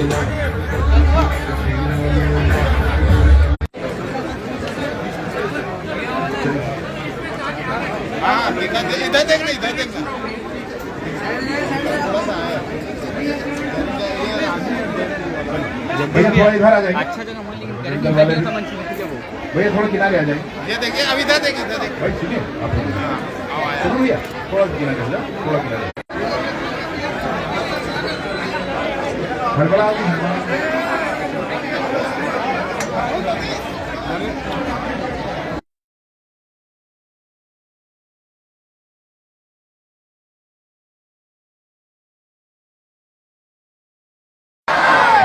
इधर देखना, इधर देखना। भैया थोड़ा इधर आ जाइए। अच्छा जगह मान लेकिन गारंटी वाले तो मंच में ठीक है वो। भैया थोड़ा किनारे आ जाइए। ये देखिए, अब इधर देखिए, इधर देखिए। भाई सुनिए आप सुनो भैया, थोड़ा किनारे आ जाओ, थोड़ा किनारे। हड़बड़ा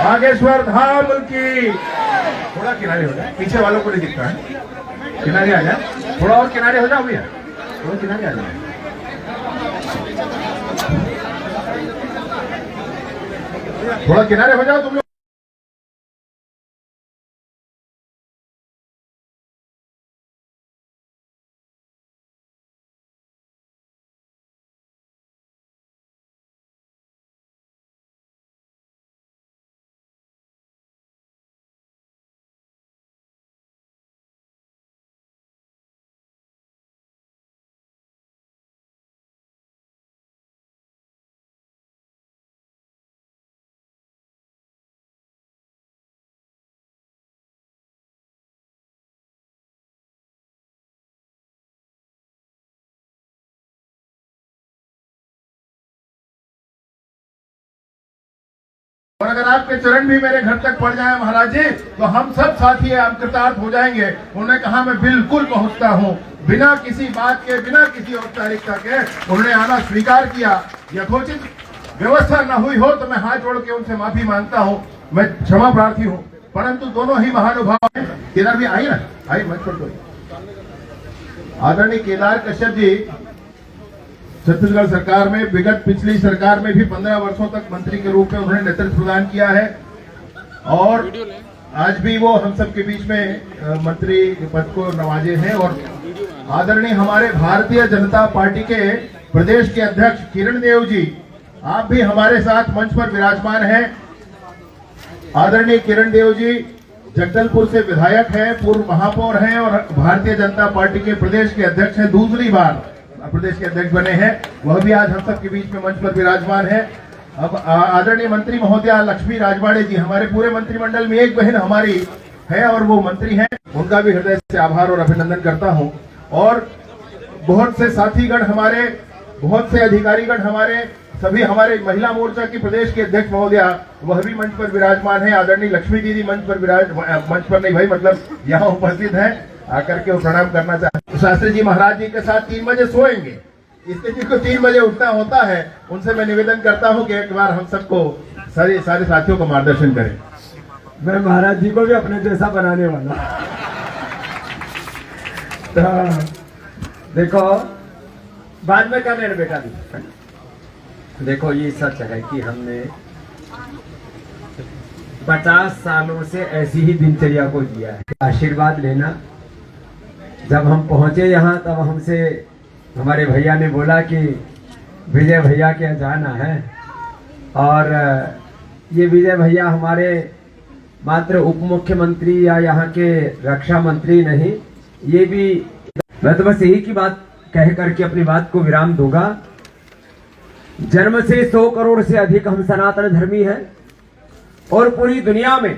बागेश्वर धाम की। थोड़ा किनारे हो जाए, पीछे वालों को नहीं दिखता है। किनारे आ जाए, थोड़ा और किनारे हो जाओ भैया, थोड़ा किनारे आ जाए। थोड़ा किनारे हो जाओ तुम लोग। और अगर आपके चरण भी मेरे घर तक पड़ जाए महाराज जी, तो हम सब साथी हम कृतार्थ हो जाएंगे। उन्होंने कहा मैं बिल्कुल पहुंचता हूं। बिना किसी बात के, बिना किसी औपचारिकता के उन्होंने आना स्वीकार किया। यथोचित व्यवस्था न हुई हो तो मैं हाथ जोड़ के उनसे माफी मांगता हूं, मैं क्षमा प्रार्थी हूं। परंतु दोनों ही महानुभाव हैं। केदार भी आई ना, आई मत छोड़ दो। आदरणीय केदार कश्यप जी छत्तीसगढ़ सरकार में, विगत पिछली सरकार में भी 15 वर्षों तक मंत्री के रूप में उन्होंने नेतृत्व प्रदान किया है और आज भी वो हम सब के बीच में मंत्री पद को नवाजे हैं। और आदरणीय हमारे भारतीय जनता पार्टी के प्रदेश के अध्यक्ष किरण देव जी, आप भी हमारे साथ मंच पर विराजमान हैं। आदरणीय किरण देव जी जगदलपुर से विधायक हैं, पूर्व महापौर हैं और भारतीय जनता पार्टी के प्रदेश के अध्यक्ष हैं, दूसरी बार प्रदेश के अध्यक्ष बने हैं। वह भी आज हम सब के बीच में मंच पर विराजमान है। अब आदरणीय मंत्री महोदया लक्ष्मी राजवाड़े जी, हमारे पूरे मंत्रिमंडल में एक बहन हमारी है और वो मंत्री हैं, उनका भी हृदय से आभार और अभिनंदन करता हूं। और बहुत से साथीगण हमारे, बहुत से अधिकारीगण हमारे, सभी हमारे महिला मोर्चा की प्रदेश के अध्यक्ष महोदया वह भी मंच पर विराजमान है। आदरणीय लक्ष्मी दीदी मंच पर नहीं भाई, मतलब यहाँ उपस्थित है, आकर के वो प्रणाम करना चाहते। शास्त्री जी महाराज जी के साथ 3 बजे सोएंगे, इसलिए जिनको 3 बजे उठना होता है उनसे मैं निवेदन करता हूं कि एक बार हम सबको सारे साथियों को मार्गदर्शन करें। मैं महाराज जी को भी अपने जैसा बनाने वाला। तो देखो बाद में कर लेना बेटा भी। देखो ये सच है कि हमने 50 सालों से ऐसी ही दिनचर्या को जिया है। आशीर्वाद लेना। जब हम पहुंचे यहाँ तब हमसे हमारे भैया ने बोला कि विजय भैया के जाना है, और ये विजय भैया हमारे मात्र उप मुख्यमंत्री या यहाँ के रक्षा मंत्री नहीं, ये भी। मैं तो बस यही की बात कह करके अपनी बात को विराम दूंगा। जन्म से 100 करोड़ से अधिक हम सनातन धर्मी हैं और पूरी दुनिया में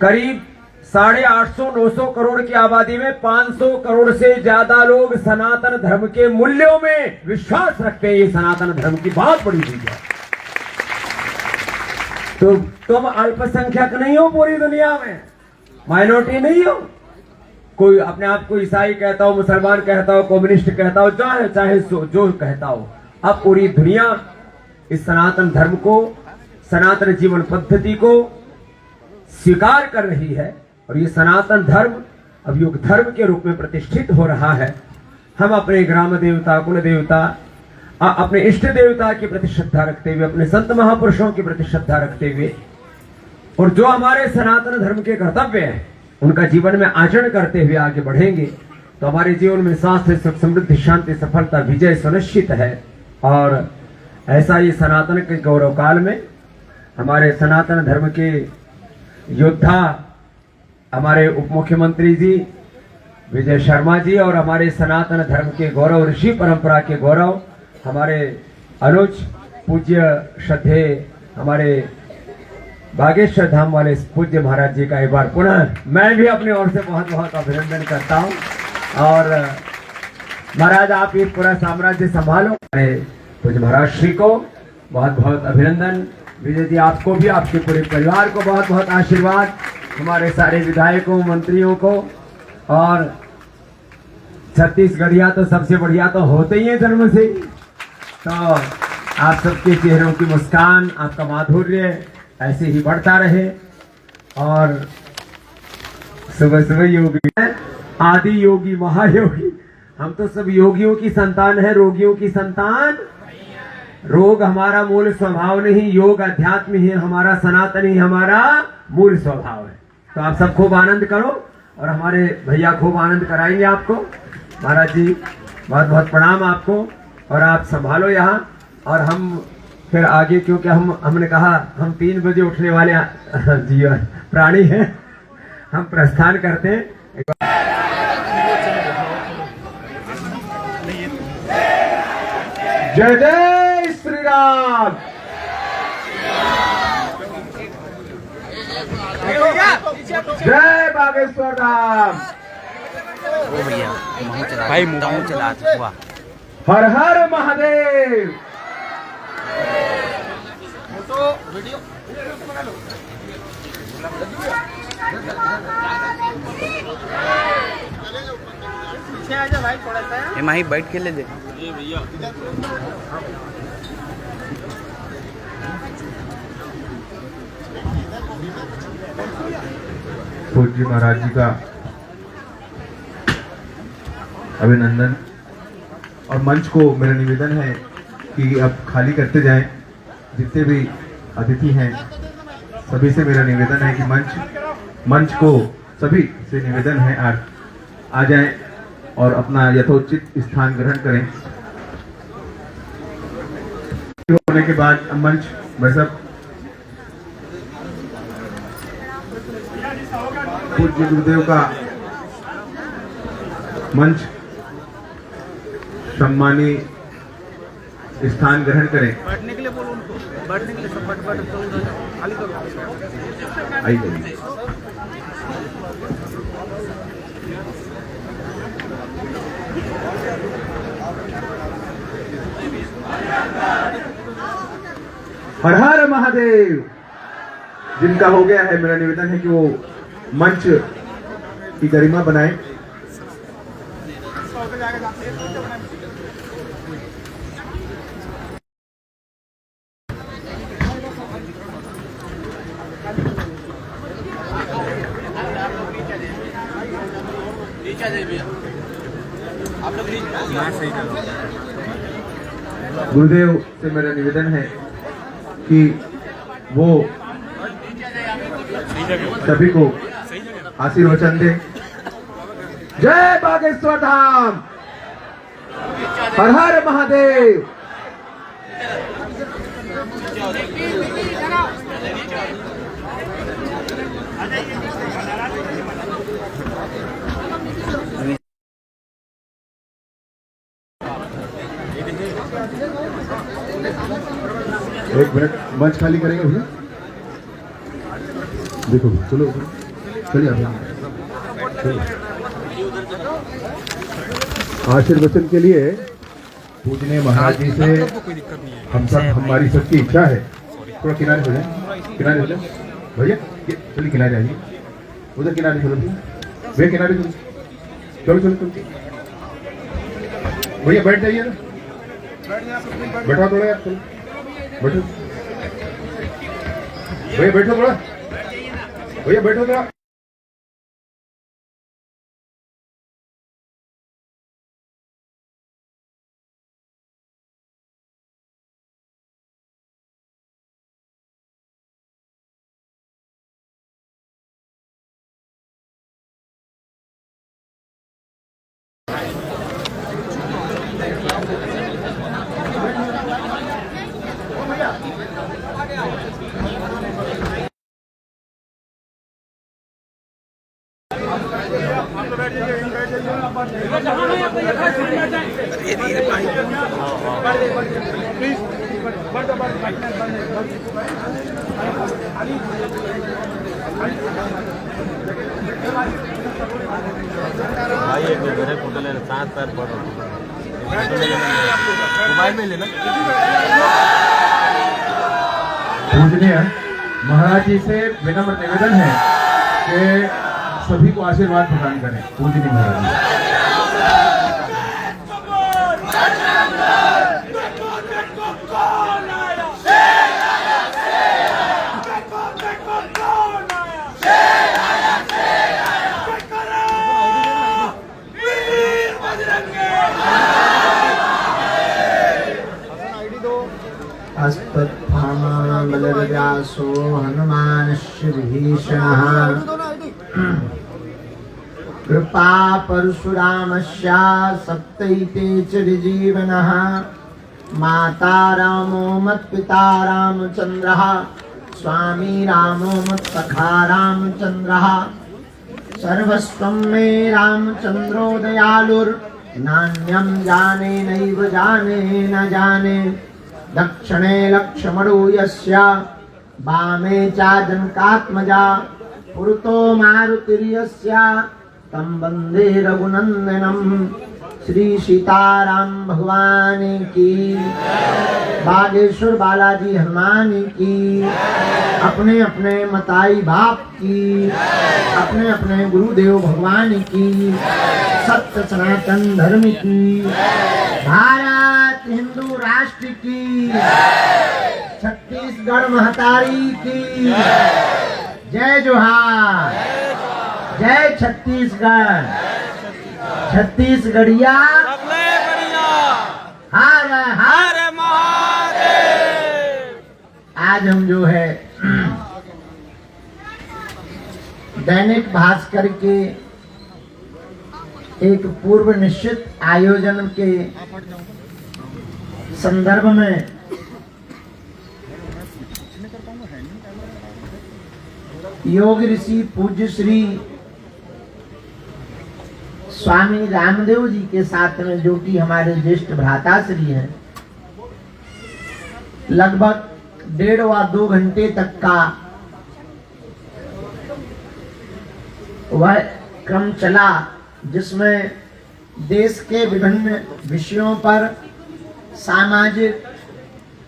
करीब 850-900 करोड़ की आबादी में 500 करोड़ से ज्यादा लोग सनातन धर्म के मूल्यों में विश्वास रखते हैं। ये सनातन धर्म की बहुत बड़ी चीज है। तो तुम अल्पसंख्यक नहीं हो, पूरी दुनिया में माइनॉरिटी नहीं हो। कोई अपने आप को ईसाई कहता हो, मुसलमान कहता हो, कम्युनिस्ट कहता हो, चाहे जो कहता हो, अब पूरी दुनिया इस सनातन धर्म को, सनातन जीवन पद्धति को स्वीकार कर रही है और ये सनातन धर्म अब युग धर्म के रूप में प्रतिष्ठित हो रहा है। हम अपने ग्राम देवता, कुल देवता, अपने इष्ट देवता के प्रति श्रद्धा रखते हुए, अपने संत महापुरुषों के प्रति श्रद्धा रखते हुए और जो हमारे सनातन धर्म के कर्तव्य हैं उनका जीवन में आचरण करते हुए आगे बढ़ेंगे तो हमारे जीवन में स्वास्थ्य, सुख, समृद्धि, शांति, सफलता, विजय सुनिश्चित है। और ऐसा ये सनातन के गौरव काल में हमारे सनातन धर्म के योद्धा हमारे उप मुख्यमंत्री जी विजय शर्मा जी और हमारे सनातन धर्म के गौरव, ऋषि परंपरा के गौरव हमारे अनुज पूज्य श्रद्धे हमारे बागेश्वर धाम वाले पूज्य महाराज जी का एक बार पुनः मैं भी अपनी ओर से बहुत बहुत अभिनंदन करता हूं। और महाराज आप ये पूरा साम्राज्य संभालो। हमारे पूज्य महाराज श्री को बहुत बहुत अभिनंदन। विजय जी आपको भी, आपके पूरे परिवार को बहुत बहुत आशीर्वाद। हमारे सारे विधायकों, मंत्रियों को, और छत्तीसगढ़िया तो सबसे बढ़िया तो होते ही है जन्म से। तो आप सबके चेहरों की मुस्कान, आपका माधुर्य ऐसे ही बढ़ता रहे। और सुबह सुबह योगी आदि योगी महायोगी, हम तो सब योगियों की संतान है, रोगियों की संतान। रोग हमारा मूल स्वभाव नहीं, योग अध्यात्म ही हमारा सनातन ही हमारा मूल स्वभाव है। तो आप सब खूब आनंद करो और हमारे भैया खूब आनंद कराएंगे आपको। महाराज जी बहुत बहुत प्रणाम आपको, और आप संभालो यहाँ। और हम फिर आगे, क्योंकि हमने कहा हम 3 बजे उठने वाले जीवन प्राणी हैं, हम प्रस्थान करते हैं। जय जय श्री राम। जय बागेश्वर धाम। भाई मुंह चला हुआ। हर हर महादेव। माही बैठ के ले दे। पूज्य महाराज जी का अभिनंदन। और मंच को मेरा निवेदन है कि अब खाली करते जाएं। जितने भी अतिथि हैं सभी से मेरा निवेदन है कि मंच को सभी से निवेदन है आज आ जाएं और अपना यथोचित स्थान ग्रहण करें। होने के बाद मंच में सब पूज्य गुरुदेव का मंच सम्मानी स्थान ग्रहण करें। बैठने के लिए बोलो उनको, बैठने के लिए सब बैठ खाली करो। आइए हर हर महादेव। जिनका हो गया है मेरा निवेदन है कि वो मंच की गरिमा बनाए। गुरुदेव से मेरा निवेदन है कि वो सभी को आशीर्वचन दे। जय बागेश्वर धाम। हर हर महादेव। एक मिनट मंच खाली करेंगे भैया। देखो चलो चलिए आशीर्वचन के लिए पूजने महाराज जी से हम सब, हमारी सबकी इच्छा है। थोड़ा किनारे हो जाए, किनारे हो जाए भैया, चलिए किनारे आइए। उधर किनारे चलो भैया, किनारे चलो, चलो चलो चलो भैया, बैठ जाइए ना, बैठा थोड़ा यार, चलो बैठो भैया, बैठो थोड़ा भैया, बैठो थोड़ा। भाई एक मिनट मेरे फोटो लेना, साथ पैर फोटो मोबाइल में लेना। पूजनीय महाराज जी से विनम्र निवेदन है कि सभी को आशीर्वाद प्रदान करें। पूजनीय महाराज जी। बलव्यासो हनुमानश्रीशः कृपा परशुरामस्य सप्तैते चिरजीवनः माता रामो मत्पिता रामचन्द्रः स्वामी रामो मत्सखा रामचन्द्रः सर्वस्वं मे रामचन्द्रो दयालुर्नान्यं जाने नैव जाने न जाने दक्षिणे लक्ष्मणो यस्य वामे च जनकात्मजा पुरतो मारुतिर्यस्य तं वन्दे रघुनन्दनं। श्री सीताराम भगवान की, बागेश्वर बालाजी हनुमान की, अपने अपने मताई बाप की, अपने अपने गुरुदेव भगवान की, सत्य सनातन धर्म की, भारत हिंदू राष्ट्र की, छत्तीसगढ़ महतारी की जय जोहार, जय छत्तीसगढ़, छत्तीसगढ़िया हर हर महादेव। आज हम जो है दैनिक भास्कर के एक पूर्व निश्चित आयोजन के संदर्भ में योग ऋषि पूज्य श्री स्वामी रामदेव जी के साथ में, जो कि हमारे ज्येष्ठ भ्राताश्री हैं, लगभग 1.5 व 2 घंटे तक का वह क्रम चला, जिसमें देश के विभिन्न विषयों पर, सामाजिक,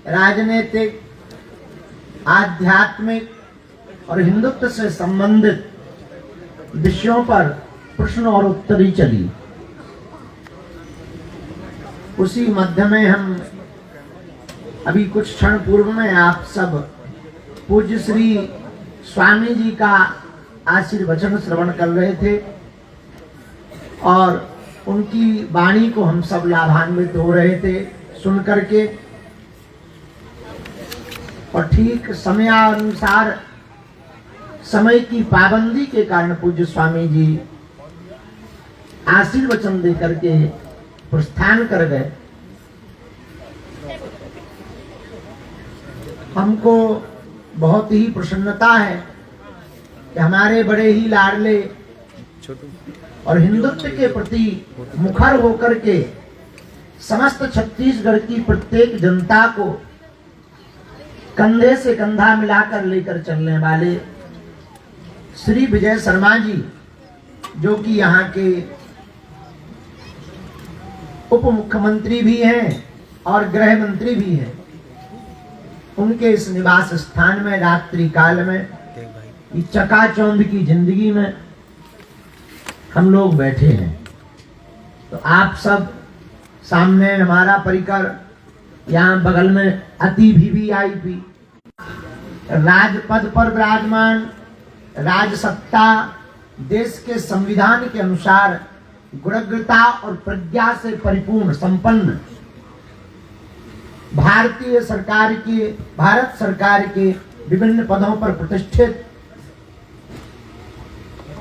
राजनीतिक, आध्यात्मिक और हिंदुत्व से संबंधित विषयों पर प्रश्न और उत्तरी चली। उसी मध्य में हम अभी कुछ क्षण पूर्व में आप सब पूज्य श्री स्वामी जी का आशीर्वचन श्रवण कर रहे थे और उनकी वाणी को हम सब लाभान्वित हो रहे थे सुन करके। और ठीक समयानुसार, समय की पाबंदी के कारण पूज्य स्वामी जी आशीर्वचन दे करके प्रस्थान कर गए। हमको बहुत ही प्रसन्नता है कि हमारे बड़े ही लाडले और हिंदुत्व के प्रति मुखर होकर के समस्त छत्तीसगढ़ की प्रत्येक जनता को कंधे से कंधा मिलाकर लेकर चलने वाले श्री विजय शर्मा जी, जो कि यहाँ के उप मुख्यमंत्री भी हैं और गृह मंत्री भी हैं, उनके इस निवास स्थान में रात्रि काल में, इस चकाचौंध की जिंदगी में हम लोग बैठे हैं। तो आप सब सामने हमारा परिकर, यहाँ बगल में अतिथि VIP, राजपद पर विराजमान, राजसत्ता, देश के संविधान के अनुसार गुणवत्ता और प्रज्ञा से परिपूर्ण संपन्न भारत सरकार के विभिन्न पदों पर प्रतिष्ठित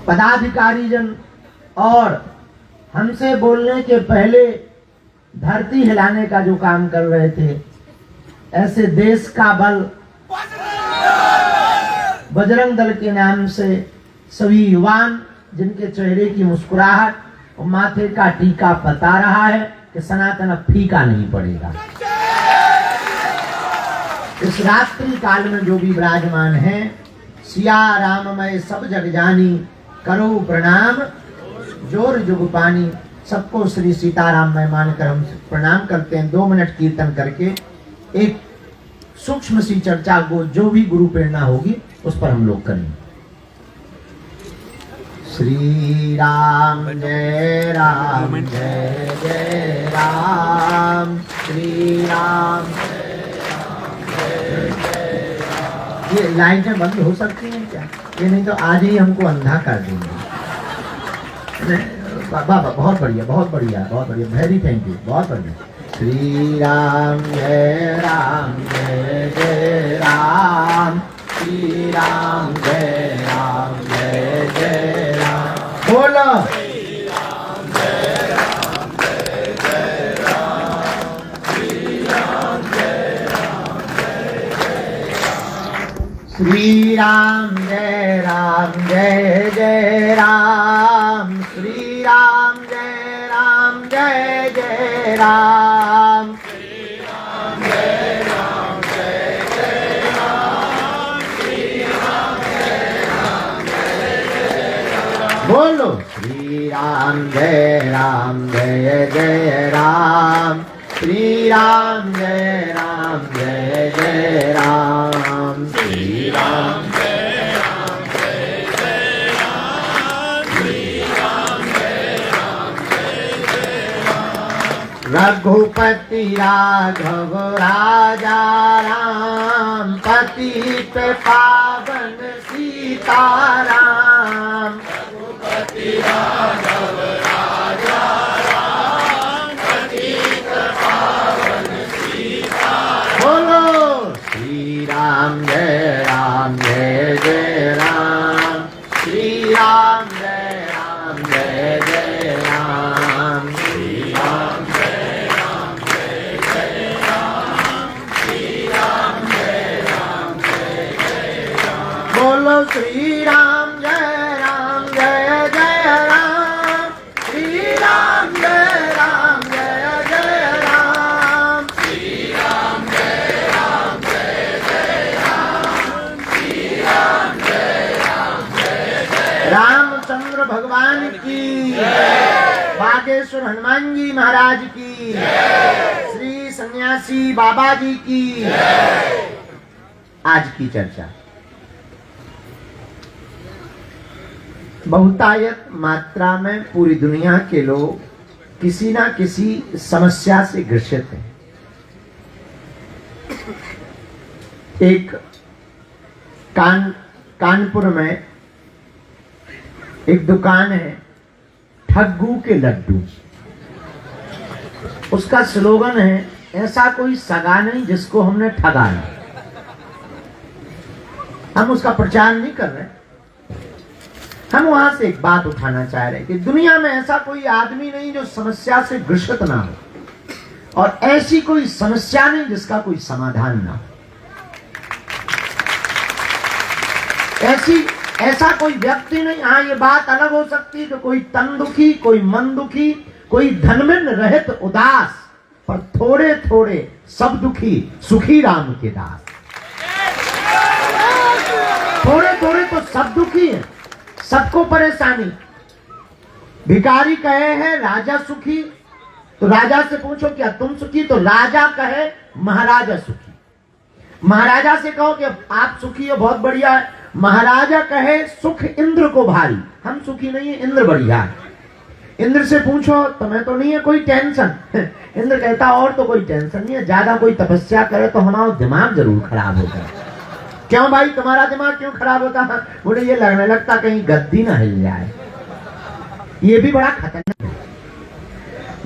पदाधिकारी जन और हमसे बोलने के पहले धरती हिलाने का जो काम कर रहे थे, ऐसे देश का बल बजरंग दल के नाम से सभी युवान जिनके चेहरे की मुस्कुराहट और माथे का टीका बता रहा है कि सनातन अब फीका नहीं पड़ेगा। इस रात्रि काल में जो भी विराजमान है, सिया राममय सब जग जानी, करो प्रणाम जोर जुग पानी। सबको श्री सीताराम में मानकर हम प्रणाम करते हैं। 2 मिनट कीर्तन करके एक सूक्ष्म सी चर्चा को जो भी गुरु प्रेरणा होगी उस पर हम लोग करेंगे। श्री राम जय राम जय जय राम, श्री राम ये लाइटें बंद हो सकती हैं क्या? ये नहीं तो आज ही हमको अंधा कर देंगे। बाबा बहुत बढ़िया, बहुत बढ़िया, बहुत बढ़िया, वेरी थैंक यू, बहुत बढ़िया। श्री राम जय राम, श्री राम जय राम, बोलो श्री राम जय जय राम, श्री राम जय जय राम, श्री राम जय राम जय जय राम, श्री राम जय राम जय जय राम, बोलो श्री राम जय जय राम, श्री राम जय जय राम, श्री राम जय जय राम, श्री राम जय जय राम, रघुपति राघव राजा राम, पतित पावन सीताराम, रघुपति राघव राजा राम, पतित पावन सीताराम, बोलो श्री राम जय जय राम, श्री राम जय जय राम, श्री राम जय जय राम, श्री राम जय जय राम, बोलो श्री राम जय जय राम, श्री राम जय जय राम, श्री राम रामचंद्र भगवान की, बागेश्वर हनुमान जी महाराज की, श्री सन्यासी बाबा जी की। आज की चर्चा बहुतायत मात्रा में पूरी दुनिया के लोग किसी ना किसी समस्या से ग्रसित हैं। एक कानपुर में एक दुकान है ठग्गू के लड्डू। उसका स्लोगन है, ऐसा कोई सगा नहीं जिसको हमने ठगा नहीं। हम उसका प्रचार नहीं कर रहे, हम वहां से एक बात उठाना चाह रहे हैं कि दुनिया में ऐसा कोई आदमी नहीं जो समस्या से ग्रसित ना हो, और ऐसी कोई समस्या नहीं जिसका कोई समाधान ना हो। ऐसा कोई व्यक्ति नहीं। हाँ, ये बात अलग हो सकती है कि कोई तन दुखी, कोई मन दुखी, कोई धनमिन रहित उदास, पर थोड़े थोड़े सब दुखी सुखी राम के दास। थोड़े थोड़े तो सब दुखी है, सबको परेशानी। भिखारी कहे है राजा सुखी, तो राजा से पूछो क्या तुम सुखी, तो राजा कहे महाराजा सुखी। महाराजा से कहो कि आप सुखी हो, बहुत बढ़िया है। महाराजा कहे सुख इंद्र को भारी, हम सुखी नहीं है, इंद्र बढ़िया है। इंद्र से पूछो तुम्हें तो नहीं है कोई टेंशन, इंद्र कहता और तो कोई टेंशन नहीं है, ज्यादा कोई तपस्या करे तो हमारा दिमाग जरूर खराब होता है। क्यों भाई, तुम्हारा दिमाग क्यों खराब होता है? बोले ये लगने लगता कहीं गद्दी ना हिल जाए। ये भी बड़ा खतरनाक है।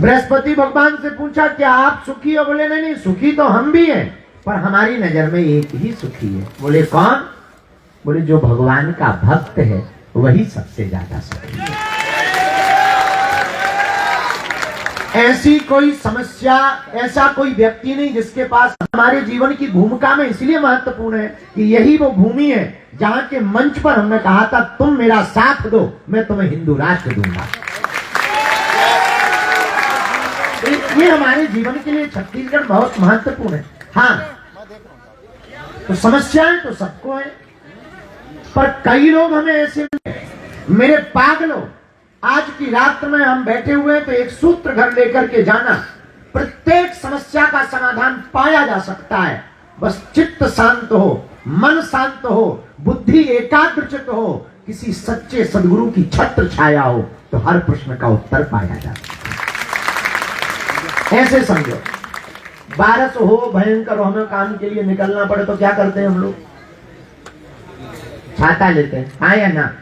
बृहस्पति भगवान से पूछा क्या आप सुखी हो? बोले नहीं, सुखी तो हम भी हैं, पर हमारी नजर में एक ही सुखी है। बोले कौन? बोले जो भगवान का भक्त है वही सबसे ज्यादा सुखी है। ऐसी कोई समस्या, ऐसा कोई व्यक्ति नहीं जिसके पास हमारे जीवन की भूमिका में इसलिए महत्वपूर्ण है कि यही वो भूमि है जहां के मंच पर हमने कहा था तुम मेरा साथ दो, मैं तुम्हें हिंदू राष्ट्र दूंगा। ये हमारे जीवन के लिए छत्तीसगढ़ बहुत महत्वपूर्ण है। हाँ, तो समस्याएं तो सबको है, पर कई लोग हमें ऐसे मेरे पागलों, आज की रात में हम बैठे हुए हैं तो एक सूत्र घर लेकर के जाना, प्रत्येक समस्या का समाधान पाया जा सकता है। बस चित्त शांत हो, मन शांत हो, बुद्धि एकाग्रचित हो, किसी सच्चे सदगुरु की छत्र छाया हो तो हर प्रश्न का उत्तर पाया जा सकता है। ऐसे समझो, बारिश हो, भयंकर हो, हमें काम के लिए निकलना पड़े तो क्या करते हैं हम लोग? छाता लेते हैं, हाँ या ना?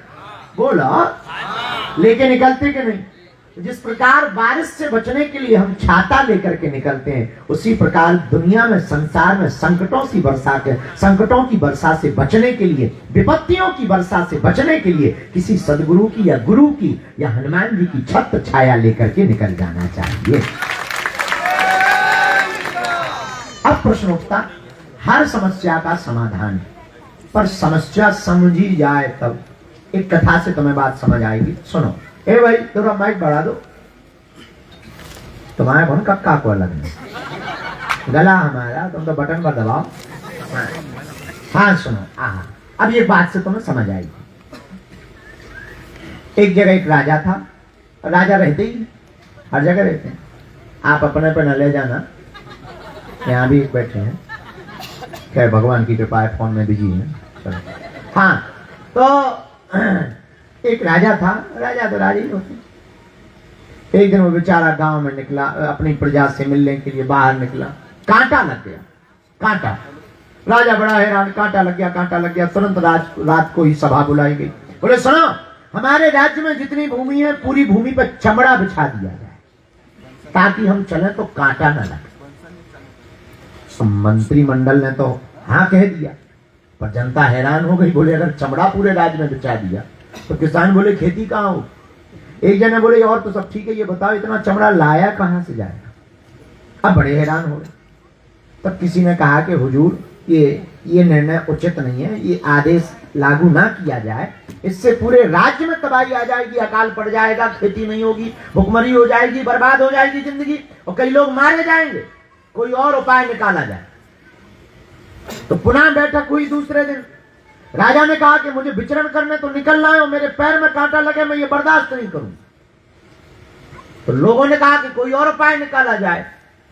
बोलो, लेके निकलते कि नहीं? जिस प्रकार बारिश से बचने के लिए हम छाता लेकर के निकलते हैं, उसी प्रकार दुनिया में, संसार में संकटों की वर्षा से बचने के लिए, विपत्तियों की वर्षा से बचने के लिए किसी सदगुरु की या गुरु की या हनुमान जी की छत्र छाया लेकर के निकल जाना चाहिए। अब प्रश्न उठता, हर समस्या का समाधान, पर समस्या समझी जाए तब। एक कथा से तुम्हें बात समझ आएगी, सुनो। ए भाई, थोड़ा माइक बढ़ा दो, तुम्हारे कौन कक्का को लगने, गला हमारा, तुम तो बटन पर दबाओ। हाँ सुनो, अब ये बात से तुम्हें समझ आएगी। एक जगह एक राजा था, राजा रहते ही हर जगह रहते हैं, आप अपने पे न ले जाना, यहाँ भी बैठे हैं, खैर भगवान की कृपा है, फोन में बिजी है। हाँ, तो एक राजा था, राजा तो राजा ही होते। एक दिन वो बेचारा गांव में निकला, अपनी प्रजा से मिलने के लिए बाहर निकला, कांटा लग गया, कांटा। राजा बड़ा हैरान, कांटा लग गया। तुरंत रात को ही सभा बुलाई गई। बोले सुनो, हमारे राज्य में जितनी भूमि है पूरी भूमि पर चमड़ा बिछा दिया जाए ताकि हम चले तो कांटा न लगे। मंत्रिमंडल ने तो हाँ कह दिया, पर जनता हैरान हो गई। बोले अगर चमड़ा पूरे राज्य में बिछा दिया तो किसान बोले खेती कहाँ हो? एक जने बोले और तो सब ठीक है, ये बताओ इतना चमड़ा लाया कहां से जाएगा? अब बड़े हैरान हो गए। तब किसी ने कहा कि हुजूर, ये निर्णय उचित नहीं है, ये आदेश लागू ना किया जाए, इससे पूरे राज्य में तबाही आ जाएगी, अकाल पड़ जाएगा, खेती नहीं होगी, भुखमरी हो जाएगी, बर्बाद हो जाएगी जिंदगी, और कई लोग मारे जाएंगे, कोई और उपाय निकाला जाए। तो पुनः बैठक हुई दूसरे दिन। राजा ने कहा कि मुझे विचरण करने तो निकलना है और मेरे पैर में कांटा लगे, मैं ये बर्दाश्त नहीं करूं। तो लोगों ने कहा कि कोई और उपाय निकाला जाए।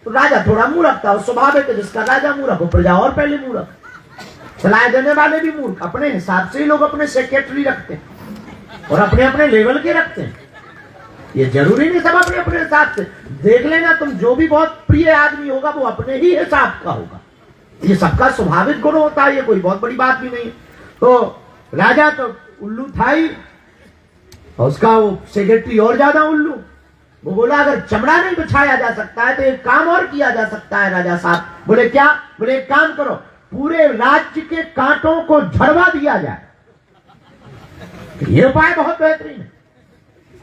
तो राजा थोड़ा मूर्ख था, स्वाभाविक है, जिसका राजा मूर्ख हो प्रजा और पहले मूर्ख, सलाह देने वाले भी मूर्ख। अपने हिसाब से ही लोग अपने सेक्रेटरी रखते हैं और अपने अपने लेवल के रखते हैं। ये जरूरी नहीं सब अपने अपने हिसाब से। देख लेना तुम, जो भी बहुत प्रिय आदमी होगा वो अपने ही हिसाब का होगा, ये सबका स्वाभाविक गुण होता है, ये कोई बहुत बड़ी बात भी नहीं। तो राजा तो उल्लू था ही, और उसका वो सेक्रेटरी और ज्यादा उल्लू। वो बोला अगर चमड़ा नहीं बिछाया जा सकता है तो एक काम और किया जा सकता है राजा साहब। बोले क्या? बोले एक काम करो, पूरे राज्य के कांटों को झड़वा दिया जाए। ये उपाय बहुत बेहतरीन है।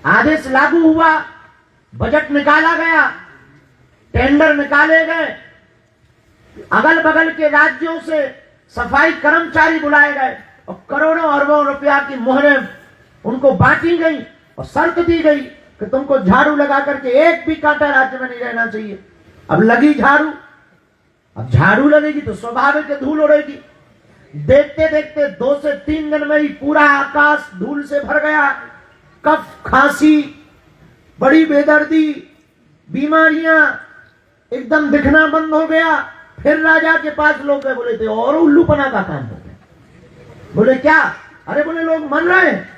आदेश लागू हुआ, बजट निकाला गया, टेंडर निकाले गए, अगल बगल के राज्यों से सफाई कर्मचारी बुलाए गए और करोड़ों अरबों रुपया की मोहरें उनको बांटी गई और शर्त दी गई कि तुमको झाड़ू लगा करके एक भी कांटा राज्य में नहीं रहना चाहिए। अब लगी झाड़ू, अब झाड़ू लगेगी तो स्वाभाविक धूल उड़ेगी। देखते देखते 2 से 3 दिन में ही पूरा आकाश धूल से भर गया। कफ, खांसी, बड़ी बेदर्दी, बीमारियां, एकदम दिखना बंद हो गया। फिर राजा के पास लोग गए, बोले थे और उल्लूपना का काम हो गया। बोले क्या? अरे बोले लोग मर रहे हैं,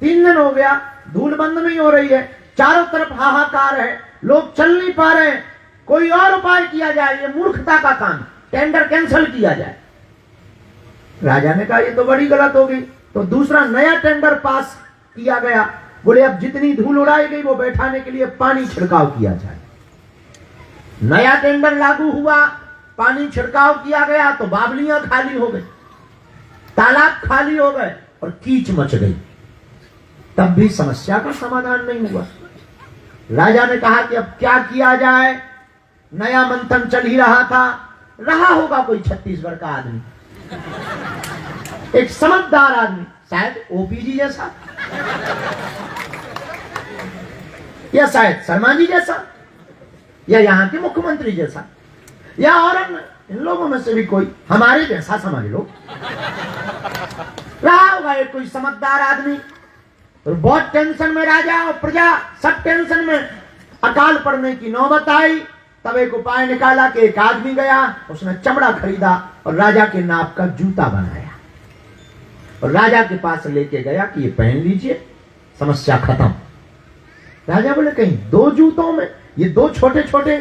3 दिन हो गया, धूल बंद नहीं हो रही है, चारों तरफ हाहाकार है, लोग चल नहीं पा रहे हैं, कोई और उपाय किया जाए, ये मूर्खता का काम, टेंडर कैंसिल किया जाए। राजा ने कहा ये तो बड़ी गलत हो गई। तो दूसरा नया टेंडर पास किया गया। बोले अब जितनी धूल उड़ाई गई वो बैठाने के लिए पानी छिड़काव किया जाए। नया टेंडर लागू हुआ, पानी छिड़काव किया गया तो बावलियां खाली हो गई, तालाब खाली हो गए और कीच मच गई। तब भी समस्या का समाधान नहीं हुआ। राजा ने कहा कि अब क्या किया जाए, नया मंथन चल ही रहा था, रहा होगा कोई छत्तीसगढ़ का आदमी, एक समझदार आदमी, शायद ओपी जी जैसा या शायद शर्मा जी जैसा या यहाँ के मुख्यमंत्री जैसा या और इन लोगों में से भी कोई हमारे जैसा समझ लो, रहा होगा एक कोई समझदार आदमी। और बहुत टेंशन में राजा और प्रजा सब टेंशन में, अकाल पड़ने की नौबत आई। तब एक उपाय निकाला कि एक आदमी गया, उसने चमड़ा खरीदा और राजा के नाप का जूता बनाया और राजा के पास लेके गया कि ये पहन लीजिए, समस्या खत्म। राजा बोले कहीं दो जूतों में, ये दो छोटे छोटे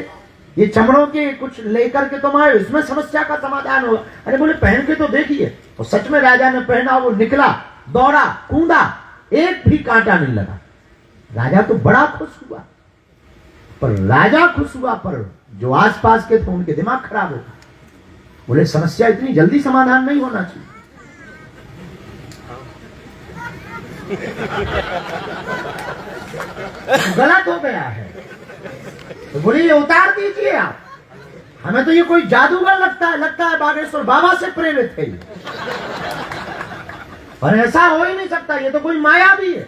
ये चमड़ों के कुछ लेकर के तुम आए, इसमें समस्या का समाधान होगा। अरे बोले पहन के तो देखिए। और सच में राजा ने पहना, वो निकला, दौड़ा, कूदा, एक भी कांटा नहीं लगा। राजा तो बड़ा खुश हुआ, पर राजा खुश हुआ पर जो आसपास के थे उनके दिमाग खराब हो गया। बोले समस्या इतनी जल्दी समाधान नहीं होना चाहिए। गलत हो गया है, तो बोले ये उतार दीजिए आप, हमें तो ये कोई जादूगर लगता है बागेश्वर बाबा से प्रेरित है, और ऐसा हो ही नहीं सकता, ये तो कोई माया भी है।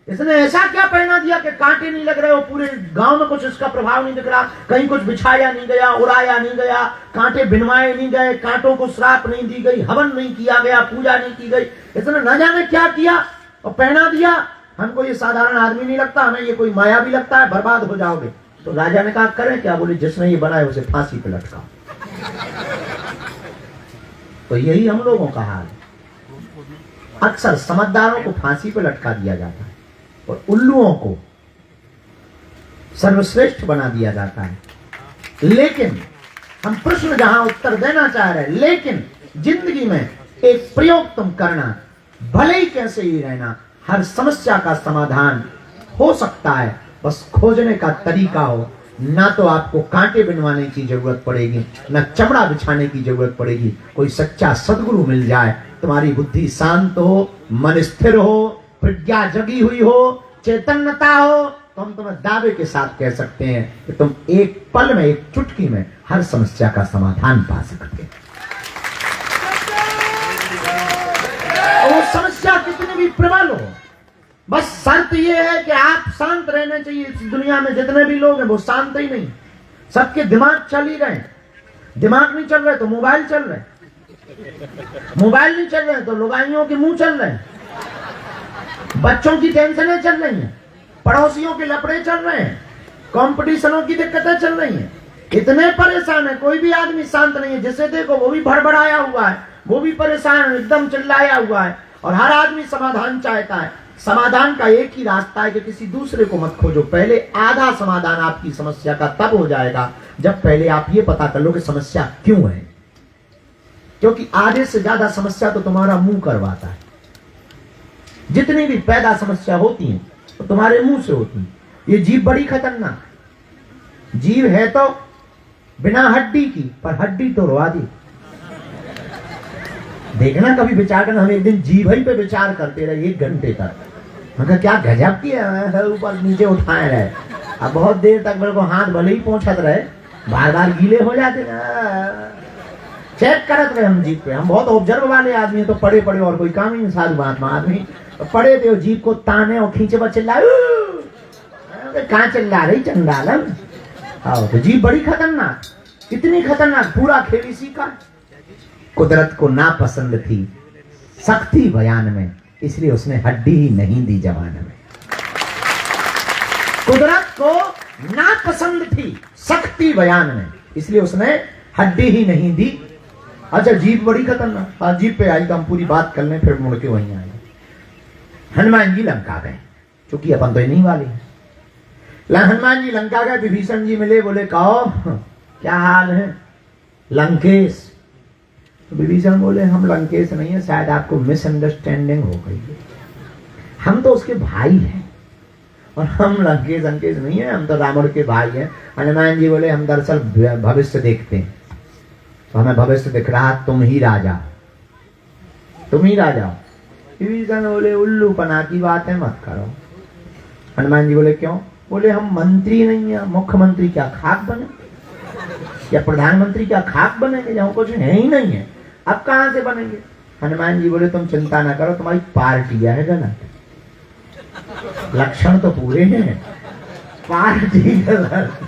इसने ऐसा क्या पहना दिया कि कांटे नहीं लग रहे हो, पूरे गांव में कुछ इसका प्रभाव नहीं दिख रहा, कहीं कुछ बिछाया नहीं गया, उड़ाया नहीं गया, कांटे बिनवाए नहीं गए, कांटों को श्राप नहीं दी गई, हवन नहीं किया गया, पूजा नहीं की गई, इसने न जाने क्या किया और पहना दिया। हमको ये साधारण आदमी नहीं लगता, हमें ये कोई माया भी लगता है, बर्बाद हो जाओगे। तो राजा ने कहा करें क्या? बोले जिसने ये बनाया उसे फांसी पे लटकाओ। तो यही हम लोगों का हाल है, अक्सर समझदारों को फांसी पे लटका दिया जाता है और उल्लुओं को सर्वश्रेष्ठ बना दिया जाता है। लेकिन हम प्रश्न जहां उत्तर देना चाह रहे हैं, लेकिन जिंदगी में एक प्रयोग तुम करना, भले ही कैसे ही रहना, हर समस्या का समाधान हो सकता है, बस खोजने का तरीका हो। ना तो आपको कांटे बिनवाने की जरूरत पड़ेगी, ना चमड़ा बिछाने की जरूरत पड़ेगी, कोई सच्चा सदगुरु मिल जाए, तुम्हारी बुद्धि शांत हो, मन स्थिर हो, प्रज्ञा जगी हुई हो, चैतन्यता हो, तो हम तुम्हें दावे के साथ कह सकते हैं कि तुम एक पल में, एक चुटकी में हर समस्या का समाधान पा सकते हैं। वो समस्या कितनी भी प्रबल हो, बस शर्त ये है कि आप शांत रहने चाहिए। इस दुनिया में जितने भी लोग हैं वो शांत ही नहीं, सबके दिमाग चल ही रहे। दिमाग नहीं चल रहे तो मोबाइल चल रहे, मोबाइल नहीं चल रहे तो लुगाइयों के मुंह चल रहे हैं, बच्चों की टेंशनें चल रही हैं, पड़ोसियों के लफड़े चल रहे हैं, कंपटीशनों की दिक्कतें चल रही हैं। इतने परेशान है, कोई भी आदमी शांत नहीं है। जिसे देखो वो भी भड़बड़ाया हुआ है, वो भी परेशान, एकदम चिल्लाया हुआ है, और हर आदमी समाधान चाहता है। समाधान का एक ही रास्ता है कि किसी दूसरे को मत खोजो। पहले आधा समाधान आपकी समस्या का तब हो जाएगा जब पहले आप ये पता कर लो कि समस्या क्यों है, क्योंकि आधे से ज्यादा समस्या तो तुम्हारा मुंह करवाता है। जितनी भी पैदा समस्या होती है तो तुम्हारे मुंह से होती है। ये जीभ बड़ी खतरनाक, जीभ है तो बिना हड्डी की, पर हड्डी तो रुआ दी। देखना कभी विचार करना, हम एक दिन जीभ ही पे विचार करते रहे 1 घंटे तक। मगर क्या गजब की है, ऊपर नीचे उठाए रहे, अब बहुत देर तक मेरे को हाथ भले ही पहुंचत रहे, बार बार गीले हो जाते ना, चेक करत रहे हम जीभ पे। हम बहुत ऑब्जर्व वाले आदमी, तो पड़े पड़े और कोई काम ही नहीं, साधु महात्मा आदमी तो पड़े थे, जीभ को ताने और खींचे पर चिल्लाए, कहाँ चिल्ला रही चंडालन। आओ, तो जीभ बड़ी खतरनाक, इतनी खतरनाक पूरा खेल इसी का। कुदरत को नापसंद थी सख्ती बयान में, इसलिए उसने हड्डी ही नहीं दी जवान में। कुदरत को नापसंद थी सख्ती बयान में, इसलिए उसने हड्डी ही नहीं दी। अच्छा, जीभ बड़ी खतरनाक। हाँ, जीभ पे आई तो हम पूरी बात कर लें, फिर मुड़ के वहीं आए। हनुमान जी लंका गए, चूंकि अपन तो नहीं वाले हैं। हनुमान जी लंका गए, विभीषण जी मिले, बोले कहो क्या हाल है लंकेश। विभीषण बोले हम लंकेश नहीं है, शायद आपको मिसअंडरस्टैंडिंग हो गई, हम तो उसके भाई हैं, और हम लंकेश अंकेश नहीं है, हम तो रावण के भाई हैं। हनुमान जी बोले हम दरअसल भविष्य देखते हैं, तो हमें भविष्य दिख रहा, तुम ही राजा, तुम ही राजा। विभीषण बोले उल्लू पना की बात है, मत करो। हनुमान जी बोले क्यों? बोले हम मंत्री नहीं है, मुख्यमंत्री क्या खाक बने या प्रधानमंत्री क्या खाक बनेंगे, जहाँ कुछ है ही नहीं है, अब कहां से बनेंगे। हनुमान जी बोले तुम चिंता ना करो, तुम्हारी पार्टी है गलत, लक्षण तो पूरे हैं, पार्टी गलत,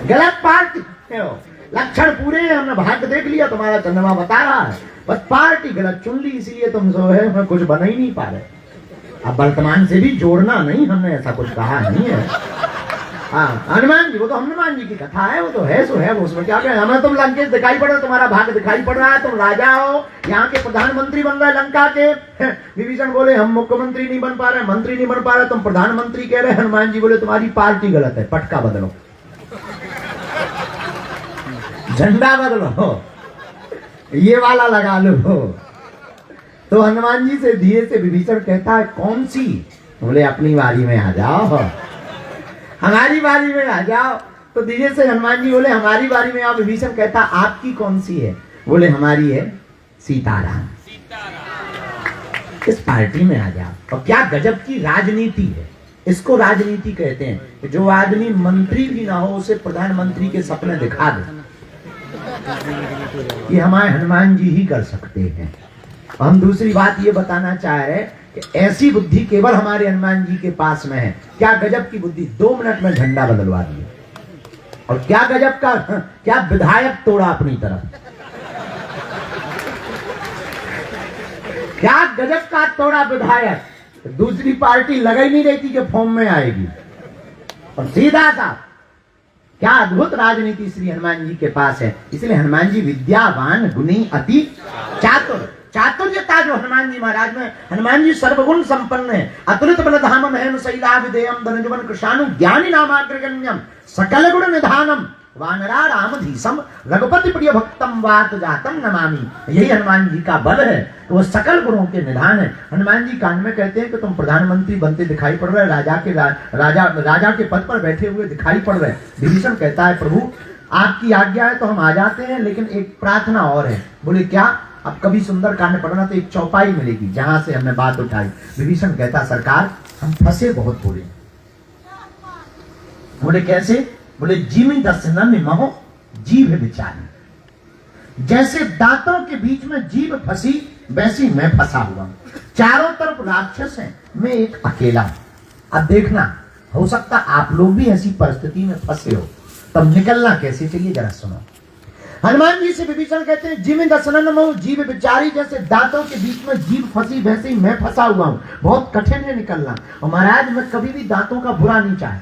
गलत पार्टी है वो। लक्षण पूरे हैं, हमने भाग्य देख लिया, तुम्हारा चंद्रमा बता रहा है, बस पार्टी गलत चुन ली, इसलिए तुम जो है मैं कुछ बना ही नहीं पा रहे। अब वर्तमान से भी जोड़ना नहीं, हमने ऐसा कुछ कहा नहीं है। हाँ हनुमान जी, वो तो हनुमान जी की कथा है, वो तो है सो है, वो उसमें क्या कहें। हमें तुम लंकेश दिखाई पड़ रहा, तुम्हारा भाग्य दिखाई पड़ रहा है, तुम राजा हो, यहाँ के प्रधानमंत्री बन रहे लंका के। विभीषण बोले हम मुख्यमंत्री नहीं बन पा रहे, मंत्री नहीं बन पा रहे, तुम प्रधानमंत्री कह रहे। हनुमान जी बोले तुम्हारी पार्टी गलत है, पटका बदलो, झंडा बदलो, ये वाला लगा लो। तो हनुमान जी से धीरे से विभीषण कहता है कौन सी? बोले अपनी बारी में आ जाओ, हमारी बारी में आ जाओ। तो धीरे से हनुमान जी बोले हमारी बारी में आओ। विभीषण कहता आपकी कौन सी है? बोले हमारी है सीताराम, इस पार्टी में आ जाओ। और क्या गजब की राजनीति है, इसको राजनीति कहते हैं कि जो आदमी मंत्री भी ना हो उसे प्रधानमंत्री के सपने दिखा दे, ये हमारे हनुमान जी ही कर सकते हैं। हम दूसरी बात ये बताना चाह रहे हैं कि ऐसी बुद्धि केवल हमारे हनुमान जी के पास में है। क्या गजब की बुद्धि, 2 मिनट में झंडा बदलवा दिया। और क्या गजब का, क्या विधायक तोड़ा अपनी तरफ, क्या गजब का तोड़ा विधायक। दूसरी पार्टी लगा ही नहीं रही थी कि फॉर्म में आएगी, और सीधा सा क्या अद्भुत राजनीति श्री हनुमान जी के पास है। इसलिए हनुमान जी विद्यावान गुणी अति चातुर, चातुर्यता जो हनुमान जी महाराज में, हनुमान जी सर्वगुण संपन्न है। अतुलित बलधाम महेन शैला विदेयम धनजवन कृशानु ज्ञानी नामाग्रगण्यम सकल गुण निधानम वानरा रामधीसम रघुपति प्रिय भक्तम वात जातम नमामि। यही हनुमान जी का बल है, तो वो सकल गुणों के निधान है। हनुमान जी कान में कहते हैं कि तुम प्रधानमंत्री बनते दिखाई पड़ रहे, राजा के पद पर बैठे हुए दिखाई पड़ रहे। विभीषण कहता है प्रभु आपकी आज्ञा है तो हम आ जाते हैं, लेकिन एक प्रार्थना और है। बोले क्या? अब कभी सुंदर कांड पढ़ना तो एक चौपाई मिलेगी जहां से हमने बात उठाई। विभीषण कहता सरकार हम फंसे बहुत बोले। बोले कैसे? बोले जीमी दर्शन महो जीभ विचारी, जैसे दांतों के बीच में जीभ फंसी वैसी मैं फंसा हुआ, चारों तरफ राक्षस हैं, मैं एक अकेला हूं। अब देखना, हो सकता आप लोग भी ऐसी परिस्थिति में फंसे हो, तब निकलना कैसे, चलिए जरा सुनो। हनुमान जी से विभीषण कहते हैं जीव दर्शन महो जीभ विचारी, जैसे दांतों के बीच में जीभ फंसी वैसे ही मैं फंसा हुआ हूं, बहुत कठिन है निकलना। और महाराज मैं कभी भी दांतों का बुरा नहीं चाहे,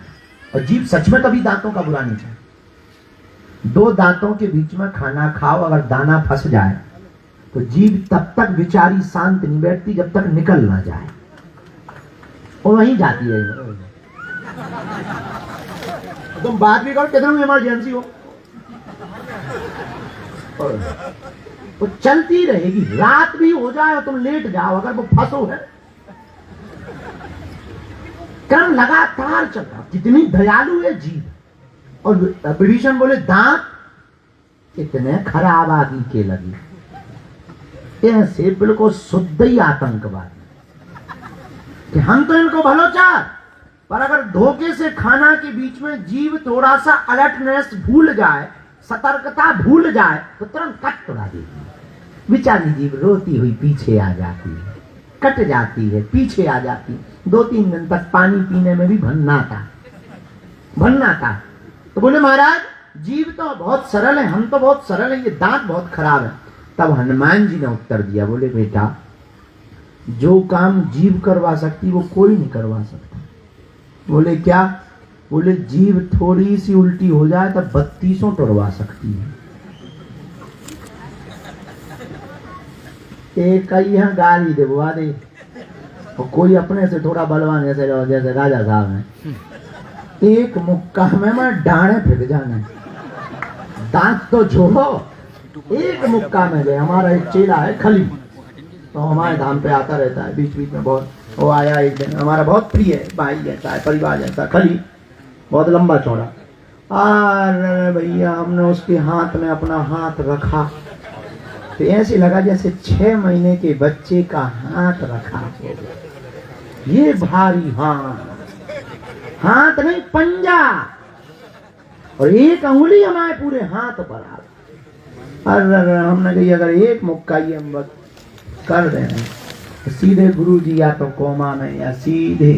और जीभ सच में कभी दांतों का बुरा नहीं चाहे। 2 दांतों के बीच में खाना खाओ, अगर दाना फंस जाए तो जीभ तब तक विचारी शांत नहीं बैठती जब तक निकल ना जाए, और वहीं जाती है। तुम बात भी करो, कितना इमरजेंसी हो तो चलती रहेगी, रात भी हो जाए और तुम लेट जाओ, अगर वो फंसो है, क्रम लगातार चल रहा। कितनी दयालु है जीभ। और विभीषण बोले दांत इतने खराब आदि के लगे, ऐसे बिल्कुल शुद्ध ही आतंकवाद कि हम तो इनको भलो चाह, पर अगर धोखे से खाना के बीच में जीव थोड़ा सा अलर्टनेस भूल जाए, सतर्कता भूल जाए, तो तुरंत कट उड़ा देती। बेचारी जीव रोती हुई पीछे आ जाती है, कट जाती है, पीछे आ जाती। 2-3 दिन तक पानी पीने में भी भन्ना था। तो बोले महाराज जीव तो बहुत सरल है, हम तो बहुत सरल है, ये दांत बहुत खराब है। तब हनुमान जी ने उत्तर दिया, बोले बेटा जो काम जीव करवा सकती वो कोई नहीं करवा सकता। बोले क्या? बोले जीव थोड़ी सी उल्टी हो जाए तब 32 टुरवा सकती है। एक यहाँ गाली दिलवा दे, और कोई अपने से थोड़ा बलवान जैसे राजा साहब हैं, एक मुक्का में मैं डांडे फेंक जाना, दांत तो छोड़ो, एक मुक्का में गए। हमारा एक चेला है खली, तो हमारे धाम पे आता रहता है बीच बीच में, बहुत वो आया एक दिन, हमारा बहुत प्रिय है, भाई जैसा है, परिवार जैसा, खली बहुत लंबा चौड़ा। अरे भैया हमने उसके हाथ में अपना हाथ रखा तो ऐसे लगा जैसे 6 महीने के बच्चे का हाथ रखा। ये भारी हाथ नहीं पंजा, और एक अंगुली हमारे पूरे हाथ पर आ। अरे हमने कही अगर एक मुक्का ये हम बस कर दें तो सीधे गुरु जी या तो कोमा में या सीधे।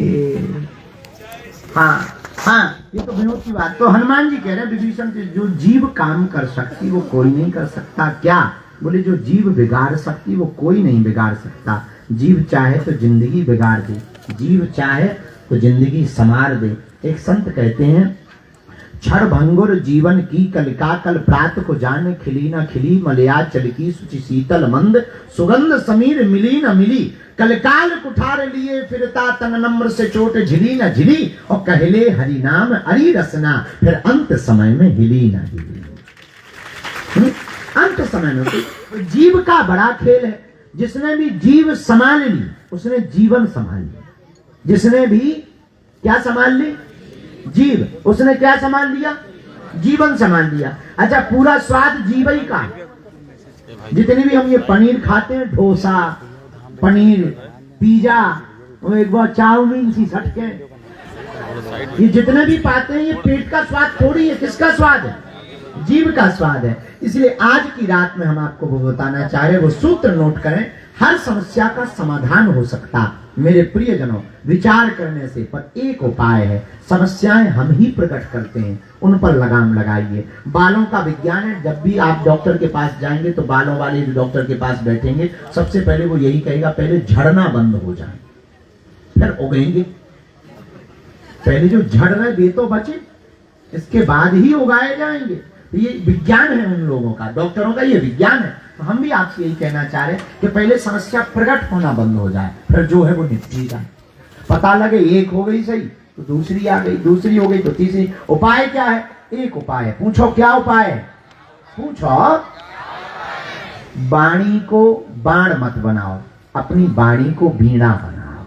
हाँ ये तो विनोद की बात। तो हनुमान जी कह रहे हैं विभीषण से, जो जीव काम कर सकती वो कोई नहीं कर सकता। क्या बोले? जो जीव बिगाड़ सकती वो कोई नहीं बिगाड़ सकता। जीव चाहे तो जिंदगी बिगाड़ दे, जीव चाहे तो जिंदगी संवार दे। एक संत कहते हैं, क्षण भंगुर जीवन की कलिका, कल प्रात को जाने खिली न खिली, मलया चलकी सुचि शीतल मंद, सुगंध समीर मिली न मिली, कलकाल कुठार लिए फिरता तन नम्र से चोट झिली न झिली, और कहले हरि नाम हरि रसना, फिर अंत समय में हिली न हिली। अंत समय में तो जीव का बड़ा खेल है। जिसने भी जीव संभाल ली उसने जीवन संभाल लिया। जिसने भी क्या संभाल ली? जीव। उसने क्या संभाल लिया? जीवन संभाल लिया। अच्छा, पूरा स्वाद जीव ही का। जितनी भी हम ये पनीर खाते हैं, डोसा, पनीर, पिज्जा, एक बार चाउमीन सी सटके, ये जितने भी पाते हैं ये पेट का स्वाद थोड़ी है। किसका स्वाद है? जीव का स्वाद है। इसलिए आज की रात में हम आपको वो बताना चाह रहे, वो सूत्र नोट करें। हर समस्या का समाधान हो सकता मेरे प्रियजनों, विचार करने से, पर एक उपाय है। समस्याएं हम ही प्रकट करते हैं, उन पर लगाम लगाइए। बालों का विज्ञान है। जब भी आप डॉक्टर के पास जाएंगे तो बालों वाले जो डॉक्टर के पास बैठेंगे, सबसे पहले वो यही कहेगा, पहले झड़ना बंद हो जाए फिर उगेंगे। पहले जो झड़ रहे वे तो बचे, इसके बाद ही उगाए जाएंगे। ये विज्ञान है उन लोगों का, डॉक्टरों का ये विज्ञान है। तो हम भी आपसे यही कहना चाह रहे कि पहले समस्या प्रकट होना बंद हो जाए, फिर जो है वो निपटी जाए। पता लगे एक हो गई सही तो दूसरी आ गई, दूसरी हो गई तो तीसरी। उपाय क्या है? एक उपाय है। पूछो क्या उपाय है? पूछो। वाणी को बाण मत बनाओ, अपनी वाणी को वीणा बनाओ।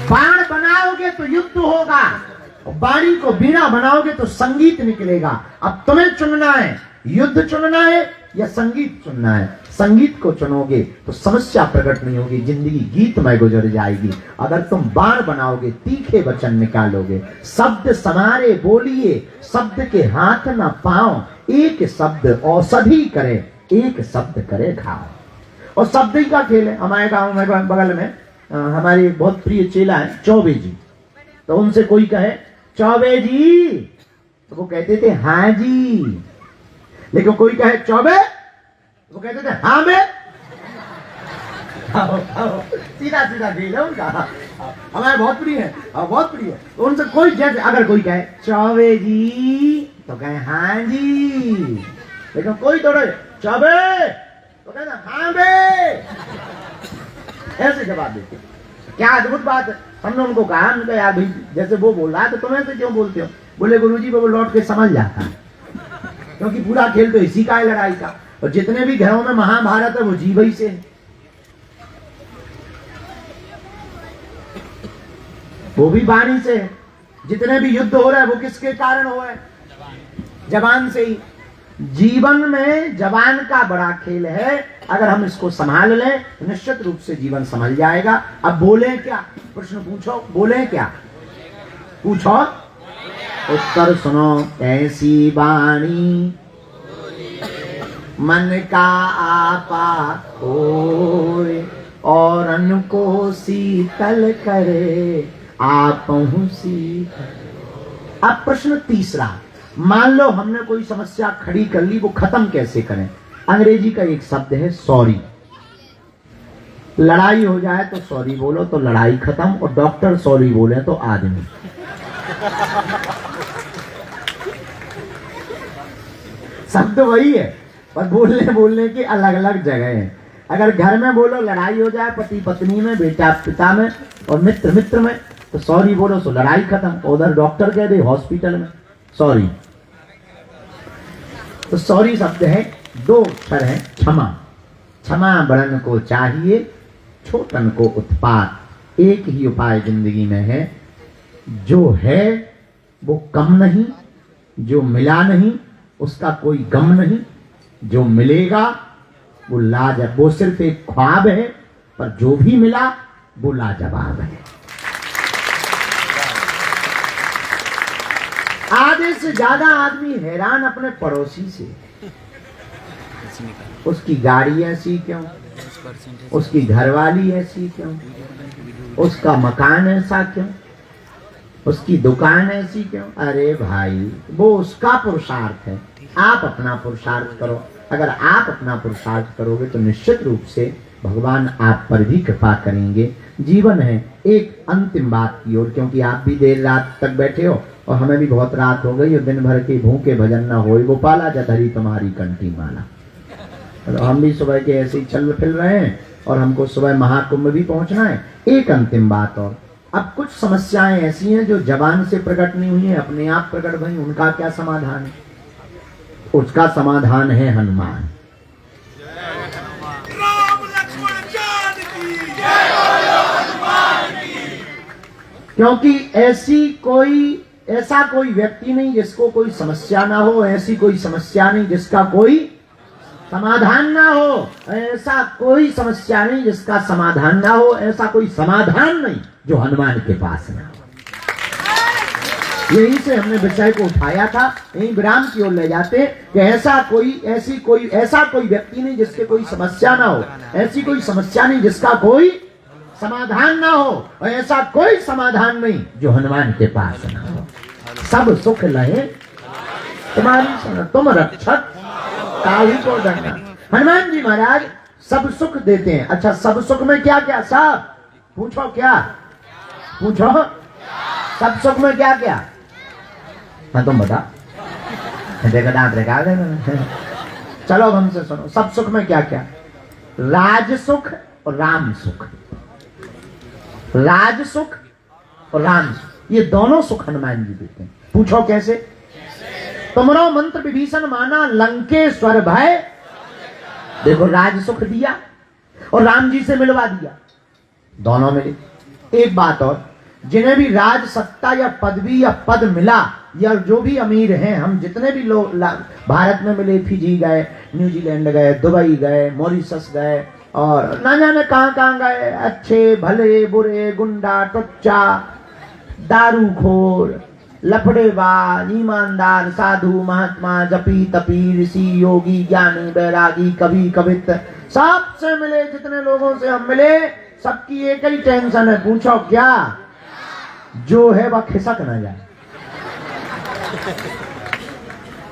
बाण बनाओगे तो युद्ध होगा, वाणी को वीणा बनाओगे तो संगीत निकलेगा। अब तुम्हें चुनना है, युद्ध चुनना है या संगीत चुनना है। संगीत को चुनोगे तो समस्या प्रकट नहीं होगी, जिंदगी गीतमय गुजर जाएगी। अगर तुम बाण बनाओगे, तीखे वचन निकालोगे, शब्द समारे बोलिए, शब्द के हाथ न पाओ, एक शब्द औषधि करे, एक शब्द करे घाव। और शब्द ही का खेल है। हमारे गांव में बगल में हमारे बहुत प्रिय चेला है चौबे जी। तो उनसे कोई कहे चौबे जी, तो वो कहते थे हाँ जी। लेकिन कोई कहे चौबे, वो कहते थे हाँ बे। सीधा सीधा खेल है उनका। हमारे बहुत प्रिय है, बहुत प्रिय है। तो उनसे कोई जैसे अगर कोई कहे चौबे जी तो कहे हाँ जी, लेकिन कोई तो चौबे तो कहते हाँ बे, ऐसे जवाब देते। क्या अद्भुत बात है। हमने उनको कहा, उनको यार भाई जैसे वो बोल रहा है तो तुम ऐसे क्यों बोलते हो? बोले गुरुजी वो लौट के समझ जाता है, क्योंकि पूरा खेल तो इसी का है, लड़ाई का। और जितने भी घरों में महाभारत है वो जीव ही से है, वो भी वाणी से है। जितने भी युद्ध हो रहा है वो किसके कारण हो रहा है? जबान से ही। जीवन में जबान का बड़ा खेल है। अगर हम इसको संभाल लें तो निश्चित रूप से जीवन संभल जाएगा। अब बोले क्या? प्रश्न पूछो, बोले क्या? पूछो, उत्तर सुनो। ऐसी वाणी मन का आपा होए, और अन्न को शीतल करे, आप शीतल। अब प्रश्न तीसरा, मान लो हमने कोई समस्या खड़ी कर ली, वो खत्म कैसे करें? अंग्रेजी का एक शब्द है सॉरी। लड़ाई हो जाए तो सॉरी बोलो तो लड़ाई खत्म, और डॉक्टर सॉरी बोले तो आदमी। शब्द वही है पर बोलने की अलग अलग जगह है। अगर घर में बोलो लड़ाई हो जाए, पति पत्नी में, बेटा पिता में, और मित्र मित्र में, तो सॉरी बोलो तो लड़ाई खत्म। उधर डॉक्टर कह दे हॉस्पिटल में सॉरी। तो सॉरी शब्द है, दो अक्षर है क्षमा। क्षमा बड़न को चाहिए, छोटन को उत्पात। एक ही उपाय जिंदगी में है, जो है वो कम नहीं, जो मिला नहीं उसका कोई गम नहीं, जो मिलेगा वो लाजवाब, वो सिर्फ एक ख्वाब है, पर जो भी मिला वो लाजवाब है। आधे से ज्यादा आदमी हैरान अपने पड़ोसी से, उसकी गाड़ी ऐसी क्यों, उसकी घरवाली ऐसी क्यों, उसका मकान ऐसा क्यों, उसकी दुकान ऐसी क्यों। अरे भाई वो उसका पुरुषार्थ है, आप अपना पुरुषार्थ करो। अगर आप अपना पुरुषार्थ करोगे तो निश्चित रूप से भगवान आप पर भी कृपा करेंगे। जीवन है एक अंतिम बात की ओर, क्योंकि आप भी देर रात तक बैठे हो और हमें भी बहुत रात हो गई और दिन भर के भूखे भजन न होए वो पाला जधरी तुम्हारी कंठी माला। तो हम भी सुबह के ऐसे ही चल फिर रहे हैं और हमको सुबह महाकुंभ भी पहुंचना है। एक अंतिम बात और, अब कुछ समस्याएं ऐसी हैं जो जबान से प्रकट नहीं हुई है, अपने आप प्रकट भई। उनका क्या समाधान है? उसका समाधान है हनुमान। क्योंकि ऐसा कोई व्यक्ति नहीं जिसको कोई समस्या ना हो, ऐसी कोई समस्या नहीं जिसका कोई समाधान ना हो, ऐसा कोई समस्या नहीं जिसका समाधान ना हो, ऐसा कोई समाधान नहीं जो हनुमान के पास ना हो। यहीं से हमने विषय को उठाया था, यहीं विराम की ओर ले जाते कि ऐसा कोई व्यक्ति नहीं जिसके कोई समस्या ना हो, ऐसी कोई समस्या नहीं जिसका कोई समाधान ना हो, और ऐसा कोई समाधान नहीं जो हनुमान के पास ना हो। सब सुख लहे तुम्हारी शरण, तुम रक्षक काहू को डरना। हनुमान जी महाराज सब सुख देते हैं। अच्छा, सब सुख में क्या क्या? सब पूछो, क्या पूछो? सब सुख में क्या क्या? हाँ तुम बता। देखा दांत रेखा चलो हमसे सुनो, सब सुख में क्या क्या? राज सुख और राम सुख। राज सुख और राम सुख, ये दोनों सुख हनुमान जी देते हैं। पूछो कैसे? तुमरो मंत्र विभीषण माना लंकेश्वर भय। देखो, राज सुख दिया और राम जी से मिलवा दिया, दोनों मिले। एक बात और, जिन्हें भी राज सत्ता या पदवी या पद मिला, या जो भी अमीर हैं, हम जितने भी लोग भारत में मिले, फिजी गए, न्यूजीलैंड गए, दुबई गए, मॉरिशस गए और ना जाने कहां कहां गए, अच्छे भले बुरे, गुंडा टुच्चा, दारूखोर, लफड़ेबाज, ईमानदार, साधु, महात्मा, जपी तपी, ऋषि, योगी, ज्ञानी, बैरागी, कवि, कवित, सबसे मिले। जितने लोगों से हम मिले, सबकी एक ही टेंशन है। पूछो क्या? जो है वह खिसक ना जाए।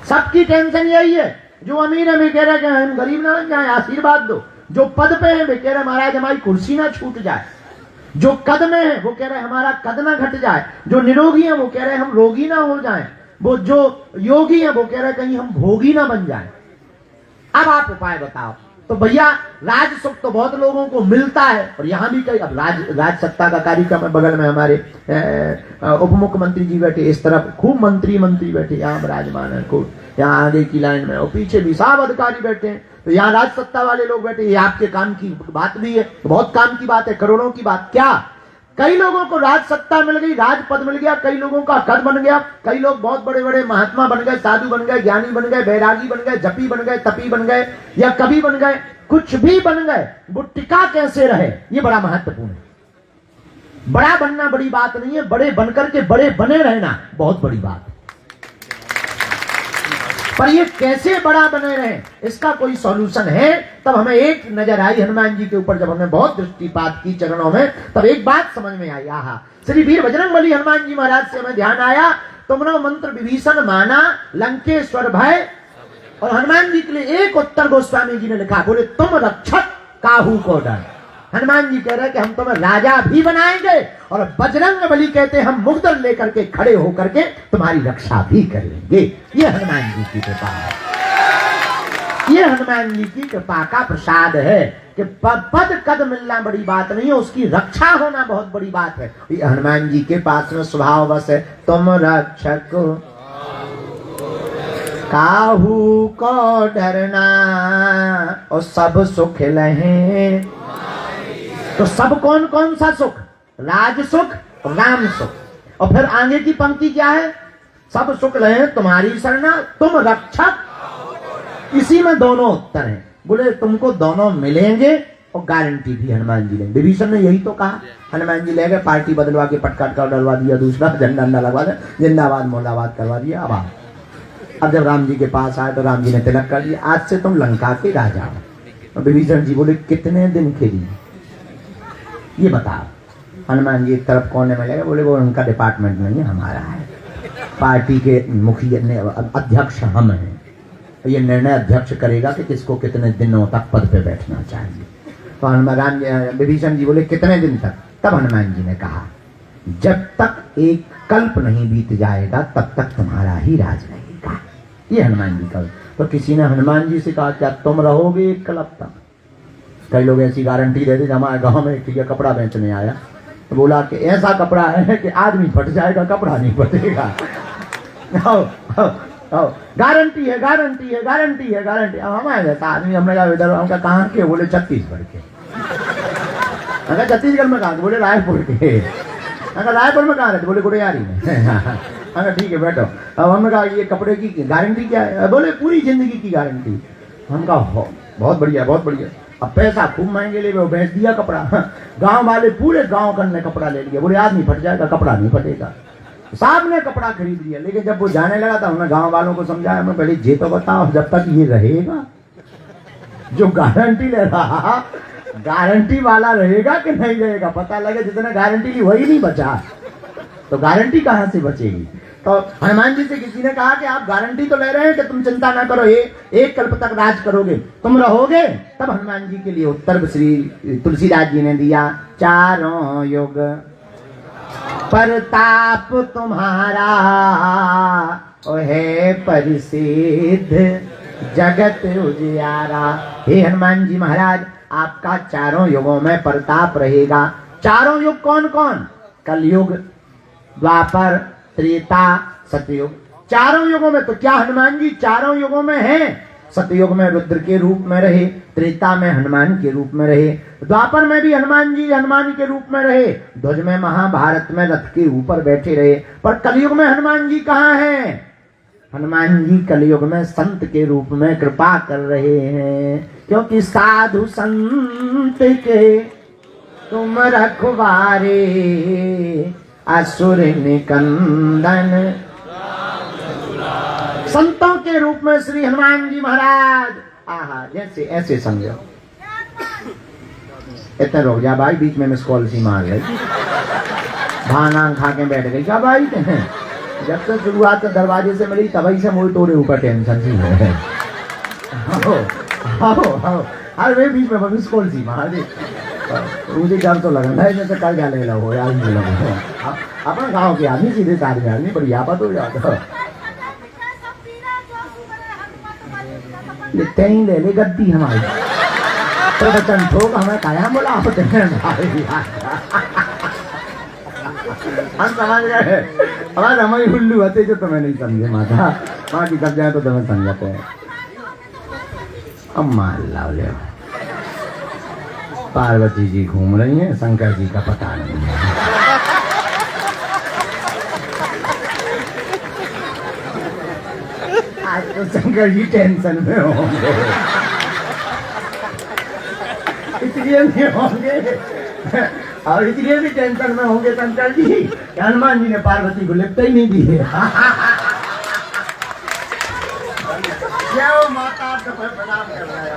सबकी टेंशन यही है। जो अमीर है वे कह रहे हैं हम गरीब ना बन जाए, आशीर्वाद दो। जो पद पे है वे कह रहे महाराज हमारी कुर्सी ना छूट जाए। जो कद में है वो कह रहे हमारा कद ना घट जाए। जो निरोगी है वो कह रहे हम रोगी ना हो जाएं। वो जो योगी है वो कह रहे कहीं हम भोगी ना बन जाएं। अब आप उपाय बताओ। तो भैया, राज सुख तो बहुत लोगों को मिलता है और यहाँ भी कई, अब राज सत्ता का कार्यक्रम है, बगल में हमारे उप मुख्यमंत्री जी बैठे, इस तरफ खूब मंत्री बैठे, यहाँ विराजमान है खूब, यहाँ आगे की लाइन में, और पीछे भी सब अधिकारी बैठे हैं। तो यहाँ राज सत्ता वाले लोग बैठे, ये आपके काम की बात भी है, बहुत काम की बात है, करोड़ों की बात। क्या कई लोगों को राज सत्ता मिल गई, राज पद मिल गया, कई लोगों का कद बन गया, कई लोग बहुत बड़े बड़े महात्मा बन गए, साधु बन गए, ज्ञानी बन गए, बैरागी बन गए, जपी बन गए, तपी बन गए, या कवि बन गए, कुछ भी बन गए। वो टिका कैसे रहे, ये बड़ा महत्वपूर्ण है। बड़ा बनना बड़ी बात नहीं है, बड़े बनकर के बड़े बने रहना बहुत बड़ी बात है। पर ये कैसे बड़ा बने रहे, इसका कोई सॉल्यूशन है? तब हमें एक नजर आई हनुमान जी के ऊपर, जब हमने बहुत दृष्टिपात की चरणों में, तब एक बात समझ में आई। आहा, श्री वीर बजरंगबली हनुमान जी महाराज से हमें ध्यान आया, तुमने मंत्र विभीषण माना लंकेश्वर भय। और हनुमान जी के लिए एक उत्तर गोस्वामी जी ने लिखा, बोले तुम रक्षक काहू को डर। हनुमान जी कह रहे कि हम तुम्हें राजा भी बनाएंगे, और बजरंगबली कहते हम मुग्दर लेकर के खड़े होकर के तुम्हारी रक्षा भी करेंगे। ये हनुमान जी की कृपा है, ये हनुमान जी की कृपा का प्रसाद है कि पद कद मिलना बड़ी बात नहीं है, उसकी रक्षा होना बहुत बड़ी बात है। ये हनुमान जी के पास में स्वभाव बस है, तुम रक्षक काहू को डरना और सब सुख लहे। तो सब कौन कौन सा सुख? राज सुख, राम सुख। और फिर आगे की पंक्ति क्या है? सब सुख लहे तुम्हारी शरणा, तुम रक्षक। इसी में दोनों उत्तर हैं। बोले तुमको दोनों मिलेंगे, और गारंटी भी हनुमान जी ने। विभीषण ने यही तो कहा, हनुमान जी ले गए, पार्टी बदलवा के पटकाट का डलवा दिया, दूसरा झंडा लगवा दिया, जिंदाबाद मोहलाबाद करवा दिया। अब जब राम जी के पास आए तो राम जी ने तिलक कर दिया, आज से तुम लंका के राजा हो। विभीषण जी बोले कितने दिन के लिए ये बताओ। हनुमान जी एक तरफ कोने में लगे, बोले वो उनका डिपार्टमेंट नहीं है, हमारा है। पार्टी के मुखिया ने अध्यक्ष हम हैं, ये निर्णय अध्यक्ष करेगा कि किसको कितने दिनों तक पद पे बैठना चाहिए। तो हनुमान विभीषण जी बोले कितने दिन तक? तब हनुमान जी ने कहा जब तक एक कल्प नहीं बीत जाएगा तब तक तुम्हारा ही राज रहेगा। ये हनुमान जी का। तो किसी ने हनुमान जी से कहा क्या तुम रहोगे एक कल्प तक? कई लोग ऐसी गारंटी देते, हमारे गांव में एक कपड़ा बेचने आया तो बोला कि ऐसा कपड़ा है कि आदमी फट जाएगा, कपड़ा नहीं फटेगा। गारंटी है, गारंटी है, गारंटी है, गारंटी। अब हमारे जैसा आदमी, हमने कहा इधर, हमका कहाँ के? बोले छत्तीसगढ़ के। अगर छत्तीसगढ़ में कहा? बोले रायपुर के। अगर रायपुर में कहा रहते? बोले गुड़ियारी में। अगर ठीक है बैठो। अब हमने कहा ये कपड़े की गारंटी क्या है? बोले पूरी जिंदगी की गारंटी। हम कहा बहुत बढ़िया, बहुत बढ़िया। अब पैसा खूब महंगे ले, वो बेच दिया कपड़ा। गांव वाले पूरे गांव करने कपड़ा ले लिया, बोले आदमी फट जाएगा, कपड़ा नहीं फटेगा। साहब ने कपड़ा खरीद लिया, लेकिन जब वो जाने लगा था हमने गांव वालों को समझाया, मैं पहले ये तो बताओ जब तक ये रहेगा, जो गारंटी ले रहा गारंटी वाला रहेगा कि नहीं रहेगा? पता लगे जितने गारंटी ली वही नहीं बचा, तो गारंटी कहां से बचेगी? तो हनुमान जी से किसी ने कहा कि आप गारंटी तो ले रहे हैं कि तुम चिंता ना करो, एक कल्प तक राज करोगे, तुम रहोगे। तब हनुमान जी के लिए उत्तर श्री तुलसीदास जी ने दिया, चारों युग प्रताप तुम्हारा ओ है परिसिद्ध जगत उजियारा। हे हनुमान जी महाराज, आपका चारों युगों में प्रताप रहेगा। चारों युग कौन कौन? कलयुग, द्वापर, त्रेता, सतयुग। चारों युगों में तो क्या हनुमान जी चारों युगों में हैं? सतयुग में रुद्र के रूप में रहे, त्रेता में हनुमान के रूप में रहे, द्वापर में भी हनुमान जी हनुमान के रूप में रहे, ध्वज में महाभारत में रथ के ऊपर बैठे रहे। पर कलयुग में हनुमान जी कहाँ हैं? हनुमान जी कलयुग में संत के रूप में कृपा कर रहे हैं, क्योंकि साधु संत के तुम रखवारे, असुर निकंदन। संतों के रूप में श्री हनुमान जी महाराज। आहा, जैसे ऐसे समझो। इतने रुक जा भाई, बीच में मिस कॉल सी मार गई, भाना खा के बैठ गई क्या भाई? जब से शुरुआत दरवाजे से मिली तभी से मुझे तोरे ऊपर टेंशन सी है। अरे बीच में मिस कॉल सी मार दी, मुझे डर तो लग रहा है जैसे कल क्या ले लो यार। अपना गाँव के आदमी सीधे साधे आदमी बड़ी आपत हो जाता। ही ले ले गद्दी हमारी, प्रवचन ठोक हमें काया बोला होते हैं भाई। हम समझ गए, हमारे हमारी उल्लू होते जो तुम्हें नहीं समझे माता, माँ की सब जाए तो तुम्हें समझाते हैं। अब मान लाओ ले, पार्वती जी घूम रही हैं, शंकर जी का पता नहीं है। आज तो शंकर जी टेंशन में होंगे, इसलिए भी होंगे और इसलिए भी टेंशन में होंगे शंकर जी, हनुमान जी ने पार्वती को लिपट ही नहीं दी है। क्या वो माता तो प्रणाम कर रहा है,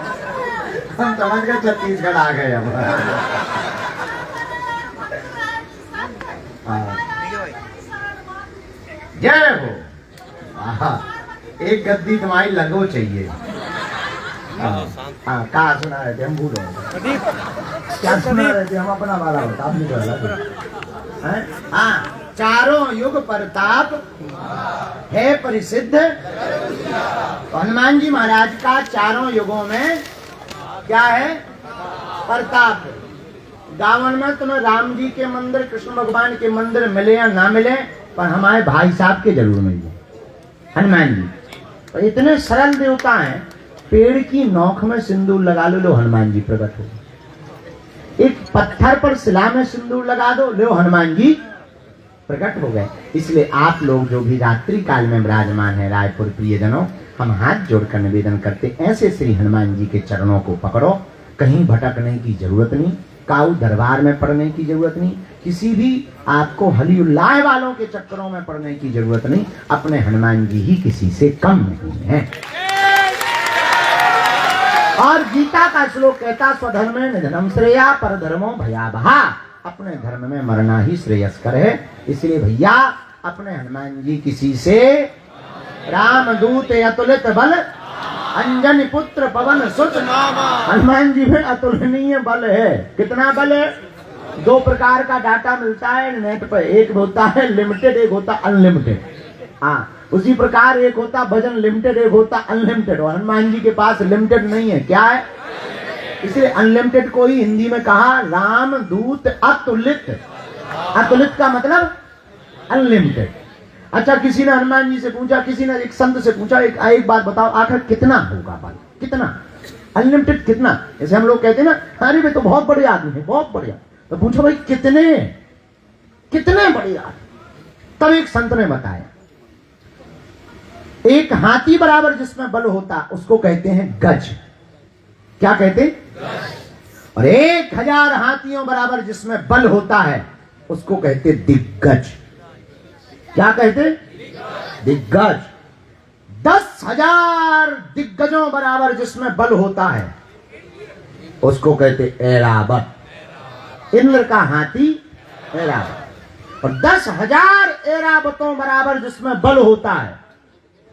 हम समझ गए छत्तीसगढ़ आ गए अब। जय हो। एक गद्दी तुम्हारी लगो चाहिए। हाँ, कहा सुना रहे थे हम? भूल रहे क्या सुना रहे थे हम? अपना वाला होता आप नहीं। हाँ, चारों युग प्रताप है परिसिद्ध। हनुमान जी महाराज का चारों युगों में क्या है? प्रताप। गावन में तुम्हें राम जी के मंदिर, कृष्ण भगवान के मंदिर मिले या ना मिले, पर हमारे भाई साहब के जरूर मिल जाए। हनुमान जी तो इतने सरल देवता हैं, पेड़ की नोक में सिंदूर लगा लो, हनुमान जी प्रकट हो। एक पत्थर पर शिला में सिंदूर लगा दो, लो हनुमान जी प्रकट हो गए। इसलिए आप लोग जो भी रात्रि काल में विराजमान है रायपुर प्रियजनों, हम हाथ जोड़कर निवेदन करते, ऐसे श्री हनुमान जी के चरणों को पकड़ो, कहीं भटकने की जरूरत नहीं, काऊ दरबार में पढ़ने की जरूरत नहीं, किसी भी आपको हलिउल्लाह वालों के चक्करों में पढ़ने की जरूरत नहीं। अपने हनुमान जी ही किसी से कम नहीं है। और गीता का श्लोक कहता स्वधर्मे निधनम श्रेया परधर्मो भयावहा, अपने धर्म में मरना ही श्रेयस्कर है। इसलिए भैया अपने हनुमान जी किसी से, रामदूत अतुलित बल अंजनी पुत्र पवन सुत, हनुमान जी में अतुलनीय बल है। कितना बल है? 2 प्रकार का डाटा मिलता है नेट पर, एक होता है लिमिटेड, एक होता अनलिमिटेड। हाँ, उसी प्रकार एक होता भजन लिमिटेड, एक होता अनलिमिटेड। और हनुमान जी के पास लिमिटेड नहीं है, क्या है? इसलिए अनलिमिटेड को ही हिंदी में कहा रामदूत अतुलित। अतुलित का मतलब अनलिमिटेड। अच्छा, किसी ने हनुमान जी से पूछा, किसी ने एक संत से पूछा, एक बात बताओ, आखिर कितना होगा बल? कितना? अनलिमिटेड कितना? जैसे हम लोग कहते हैं ना, अरे भाई तो बहुत बड़े आदमी है, बहुत बढ़िया। तो पूछो भाई कितने बड़े आदमी? तब एक संत ने बताया, एक हाथी बराबर जिसमें बल होता उसको कहते हैं गज। क्या कहते? और 1000 हाथियों बराबर जिसमें बल होता है उसको कहते दिग्गज। क्या कहते? दिग्गज। 10,000 दिग्गजों बराबर जिसमें बल होता है उसको कहते ऐरावत। इंद्र का हाथी ऐरावत। और 10,000 ऐरावतों बराबर जिसमें बल होता है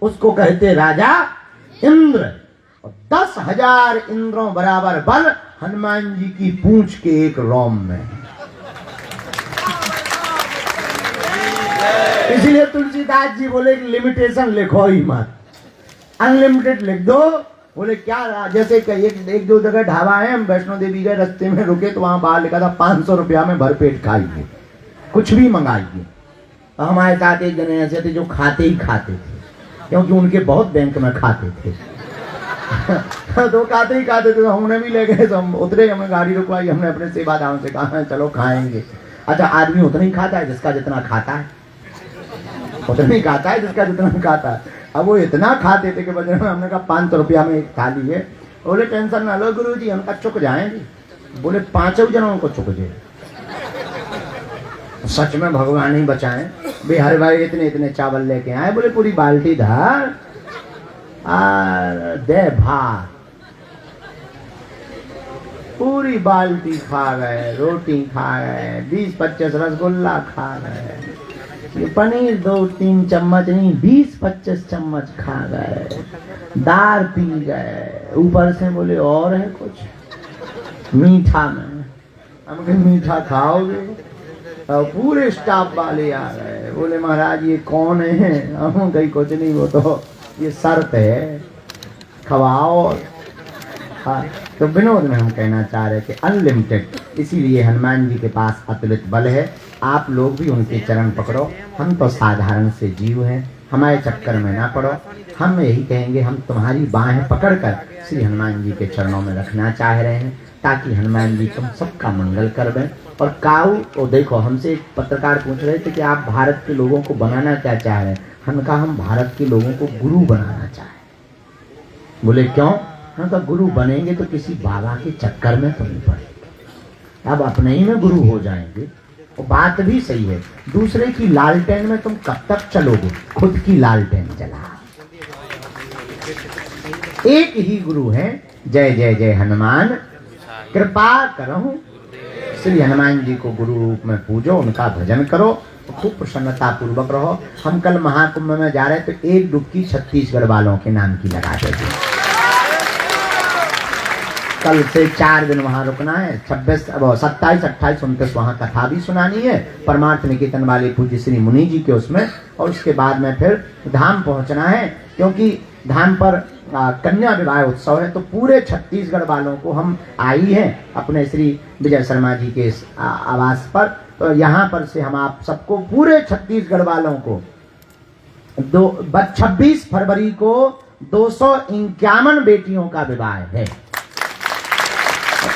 उसको कहते राजा इंद्र। और 10,000 इंद्रों बराबर बल हनुमान जी की पूंछ के एक रोम में। इसलिए तुलसीदास जी बोले कि लिमिटेशन लिखो ही मत, अनलिमिटेड लिख दो। बोले क्या? जैसे एक दो जगह ढाबा है, हम वैष्णो देवी गए, रास्ते में रुके तो वहां बाहर लिखा था 500 रुपया में भरपेट खाइए, कुछ भी मंगाइए। तो हमारे साथ एक जने ऐसे थे जो खाते ही खाते थे, क्योंकि उनके बहुत बैंक में खाते थे। तो खाते ही खाते थे, तो हमने भी ले गए। तो हम उतरे, हमने गाड़ी रुकवाई, हमने अपने सेवादारों से कहा चलो खाएंगे। अच्छा, आदमी उतना ही खाता है जिसका जितना खाता है, उतना ही खाता है जिसका जितना खाता है। अब वो इतना खाते थे कि बजट में हमने कहा 500 रुपया में एक थाली है। बोले टेंशन ना लो गुरु जी, हमका चुक जाएंगे। बोले 5 जनों को चुक जाए। सच में भगवान ही बचाएं। बिहार भाई इतने इतने चावल लेके आए, बोले पूरी बाल्टी धार दे भात, पूरी बाल्टी खा गए, रोटी खा गए, 20-25 रसगुल्ला खा गए, ये पनीर 2-3 चम्मच नहीं 20-25 चम्मच खा गए, दाल पी गए। ऊपर से बोले और है कुछ मीठा में? हम कहे मीठा खाओगे? और पूरे स्टाफ वाले आ गए, बोले महाराज ये कौन है? हम कहीं कुछ नहीं, वो तो ये शर्त है, खवाओ। हाँ, तो विनोद में हम कहना चाह रहे थे अनलिमिटेड, इसीलिए हनुमान जी के पास अतुलित बल है। आप लोग भी उनके चरण पकड़ो। हम तो साधारण से जीव हैं, हमारे चक्कर में ना पड़ो। हम यही कहेंगे, हम तुम्हारी बाहें पकड़कर श्री हनुमान जी के चरणों में रखना चाह रहे हैं, ताकि हनुमान जी तुम सबका मंगल कर दें। और काऊ, वो देखो, हमसे एक पत्रकार पूछ रहे थे कि आप भारत के लोगों को बनाना क्या चाह रहे हैं? हम कहा हम भारत के लोगों को गुरु बनाना चाह रहे हैं। बोले क्यों? हम कहा गुरु बनेंगे तो किसी बाबा के चक्कर में तो नहीं पड़ेंगे, अब अपने ही में गुरु हो जाएंगे। वो बात भी सही है, दूसरे की लालटेन में तुम कब तक चलोगे? खुद की लालटेन जला। एक ही गुरु है, जय जय जय हनुमान, कृपा करो। श्री हनुमान जी को गुरु रूप में पूजो, उनका भजन करो, खूब प्रसन्नता पूर्वक रहो। हम कल महाकुंभ में जा रहे तो एक डुबकी छत्तीसगढ़ वालों के नाम की लगा देते। कल से 4 दिन वहां रुकना है, 27, 27, 28, 29 वहां कथा भी सुनानी है परमार्थ निकेतन वाले पूज्य श्री मुनि जी के उसमें। और उसके बाद में फिर धाम पहुंचना है, क्योंकि धाम पर कन्या विवाह उत्सव है। तो पूरे छत्तीसगढ़ वालों को हम आई हैं अपने श्री विजय शर्मा जी के आवास पर। तो यहाँ पर से हम आप सबको, पूरे छत्तीसगढ़ वालों को 26 फरवरी को 251 बेटियों का विवाह है।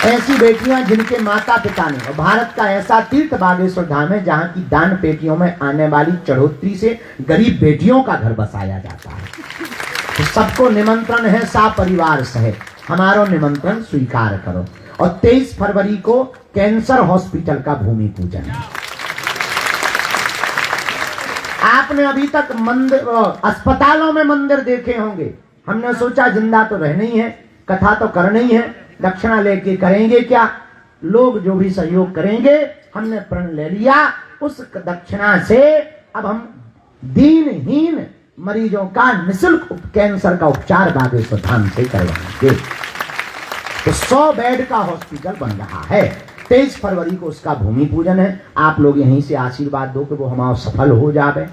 ऐसी बेटियां जिनके माता पिता ने, और भारत का ऐसा तीर्थ बागेश्वर धाम है जहां की दान पेटियों में आने वाली चढ़ोतरी से गरीब बेटियों का घर बसाया जाता है। तो सबको निमंत्रण है, सा परिवार सहित हमारो निमंत्रण स्वीकार करो। और 23 फरवरी को कैंसर हॉस्पिटल का भूमि पूजन है। आपने अभी तक मंदिर, अस्पतालों में मंदिर देखे होंगे। हमने सोचा जिंदा तो रहना ही है, कथा तो करनी ही है, दक्षिणा लेके करेंगे क्या, लोग जो भी सहयोग करेंगे, हमने प्रण ले लिया। उस दक्षिणा से अब हम दीनहीन मरीजों का निःशुल्क कैंसर का उपचार बागेश्वर धाम से करवाएंगे। तो 100 बेड का हॉस्पिटल बन रहा है। 23 फरवरी को उसका भूमि पूजन है। आप लोग यहीं से आशीर्वाद दो कि वो हमारा सफल हो जावे,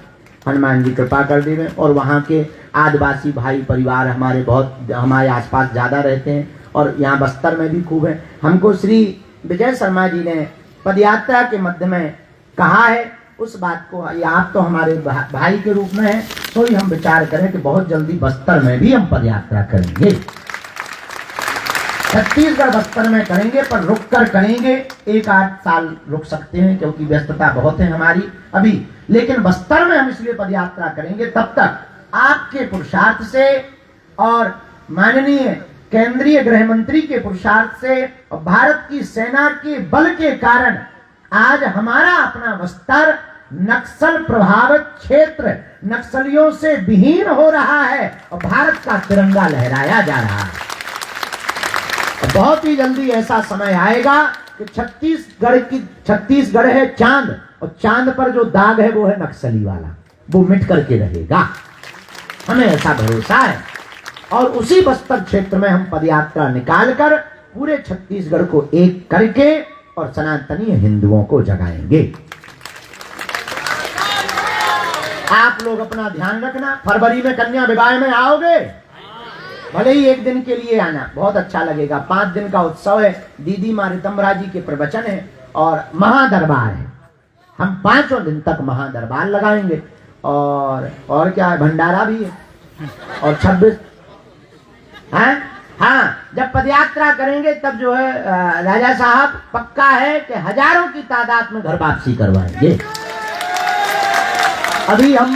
हनुमान जी कृपा कर देवे। और वहाँ के आदिवासी भाई परिवार हमारे बहुत हमारे आसपास ज्यादा रहते हैं और यहाँ बस्तर में भी खूब है। हमको श्री विजय शर्मा जी ने पदयात्रा के मध्य में कहा है, उस बात को आप तो हमारे भाई के रूप में है, तो ही हम विचार करें कि बहुत जल्दी बस्तर में भी हम पदयात्रा करेंगे। छत्तीसगढ़ बस्तर में करेंगे, पर रुक कर करेंगे। 1-8 साल रुक सकते हैं क्योंकि व्यस्तता बहुत है हमारी अभी, लेकिन बस्तर में हम इसलिए पदयात्रा करेंगे। तब तक आपके पुरुषार्थ से और माननीय केंद्रीय गृह मंत्री के पुरुषार्थ से और भारत की सेना के बल के कारण आज हमारा अपना बस्तर नक्सल प्रभावित क्षेत्र नक्सलियों से विहीन हो रहा है और भारत का तिरंगा लहराया जा रहा है। बहुत ही जल्दी ऐसा समय आएगा कि छत्तीसगढ़ है चांद, और चांद पर जो दाग है वो है नक्सली वाला, वो मिट करके रहेगा, हमें ऐसा भरोसा है। और उसी बस्तर क्षेत्र में हम पदयात्रा निकालकर पूरे छत्तीसगढ़ को एक करके और सनातनी हिंदुओं को जगाएंगे। आप लोग अपना ध्यान रखना। फरवरी में कन्या विवाह में आओगे, भले ही एक दिन के लिए आना, बहुत अच्छा लगेगा। 5 दिन का उत्सव है। दीदी माँ रितंबरा जी के प्रवचन है और महादरबार है। हम 5 दिन तक महादरबार लगाएंगे और क्या है, भंडारा भी है। और 26 हाँ, जब पदयात्रा करेंगे तब जो है राजा साहब पक्का है कि हजारों की तादाद में घर वापसी करवाएंगे। अभी हम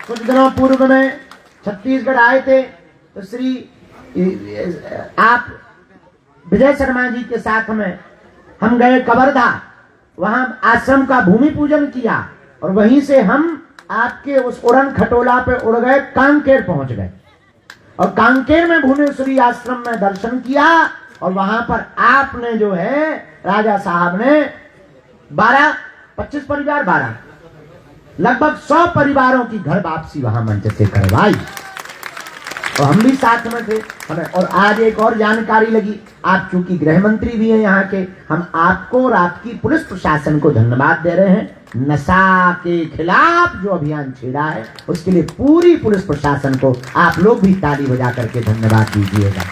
कुछ दिनों पूर्व में छत्तीसगढ़ आए थे, तो श्री आप विजय शर्मा जी के साथ में हम गए कवर्धा, वहां आश्रम का भूमि पूजन किया और वहीं से हम आपके उस उड़न खटोला पे उड़ गए, कांकेर पहुंच गए और कांकेर में भुवनेश्वरी आश्रम में दर्शन किया। और वहां पर आपने जो है राजा साहब ने 25 परिवार 12 लगभग 100 परिवारों की घर वापसी वहां मंच से करवाई और हम भी साथ में थे हमें। और आज एक और जानकारी लगी, आप चूंकि गृह मंत्री भी हैं यहाँ के, हम आपको और आपकी पुलिस प्रशासन को धन्यवाद दे रहे हैं। नशा के खिलाफ जो अभियान छेड़ा है उसके लिए पूरी पुलिस प्रशासन को आप लोग भी ताली बजा करके धन्यवाद दीजिएगा।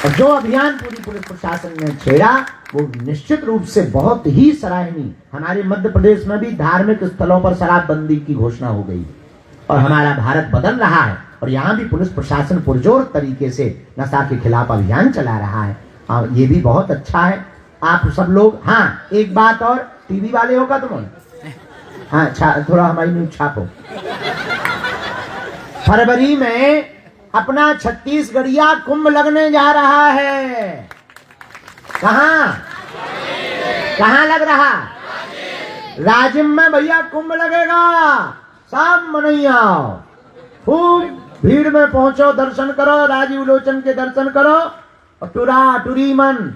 और जो अभियान पूरी पुलिस प्रशासन ने छेड़ा वो निश्चित रूप से बहुत ही सराहनीय। हमारे मध्य प्रदेश में भी धार्मिक स्थलों पर शराबबंदी की घोषणा हो गई और हमारा भारत बदल रहा है और यहाँ भी पुलिस प्रशासन पुरजोर तरीके से नशा के खिलाफ अभियान चला रहा है और ये भी बहुत अच्छा है। आप सब लोग, हाँ एक बात और, टीवी वाले हो का तुम, हाँ थोड़ा हमारी न्यूज छापो। फरवरी में अपना छत्तीसगढ़िया कुंभ लगने जा रहा है। कहाँ लग रहा? राजिम में भैया कुंभ लगेगा। सब मनैया खूब भीड़ में पहुंचो, दर्शन करो, राजीव लोचन के दर्शन करो और टुरी मन।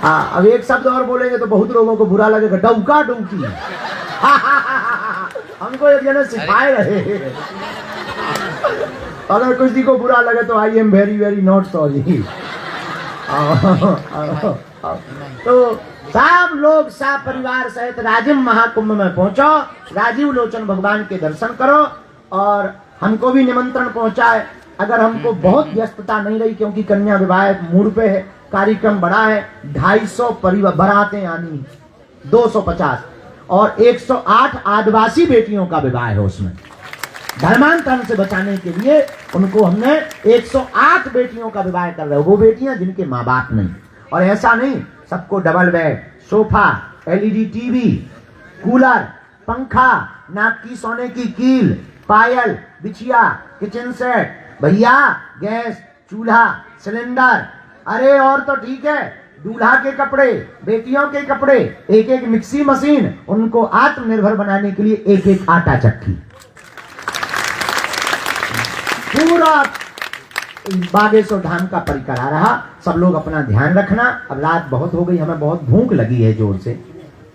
हाँ, अब एक शब्द और बोलेंगे तो बहुत लोगों को बुरा लगेगा, डौका डौकी। हमको एक जने सिखाए रहे, अगर किसी को बुरा लगे तो I am very very not sorry. तो सब लोग सब परिवार सहित राजिम महाकुंभ में पहुंचो, राजीव लोचन भगवान के दर्शन करो और हमको भी निमंत्रण पहुंचाए। अगर हमको बहुत व्यस्तता नहीं रही क्योंकि कन्या विवाह मूड पे है, कार्यक्रम बड़ा है, 250 परिवार बरातें आनी, 250 और 108 आदिवासी बेटियों का विवाह है। उसमें धर्मांतरण से बचाने के लिए उनको हमने 108 बेटियों का विवाह कर रहे हो, वो बेटियां जिनके माँ बाप नहीं। और ऐसा नहीं, सबको double bed, sofa, LED TV, cooler, पंखा, नाक की सोने की कील, पायल, बिछिया, किचन सेट, भैया गैस, चूल्हा, सिलेंडर, अरे और तो ठीक है, दूल्हा के कपड़े, बेटियों के कपड़े, एक एक मिक्सी मशीन, उनको आत्मनिर्भर बनाने के लिए एक एक आटा चक्की, पूरा बागेश्वर धाम का परिक्रमा रहा। सब लोग अपना ध्यान रखना। अब रात बहुत हो गई, हमें बहुत भूख लगी है जोर से,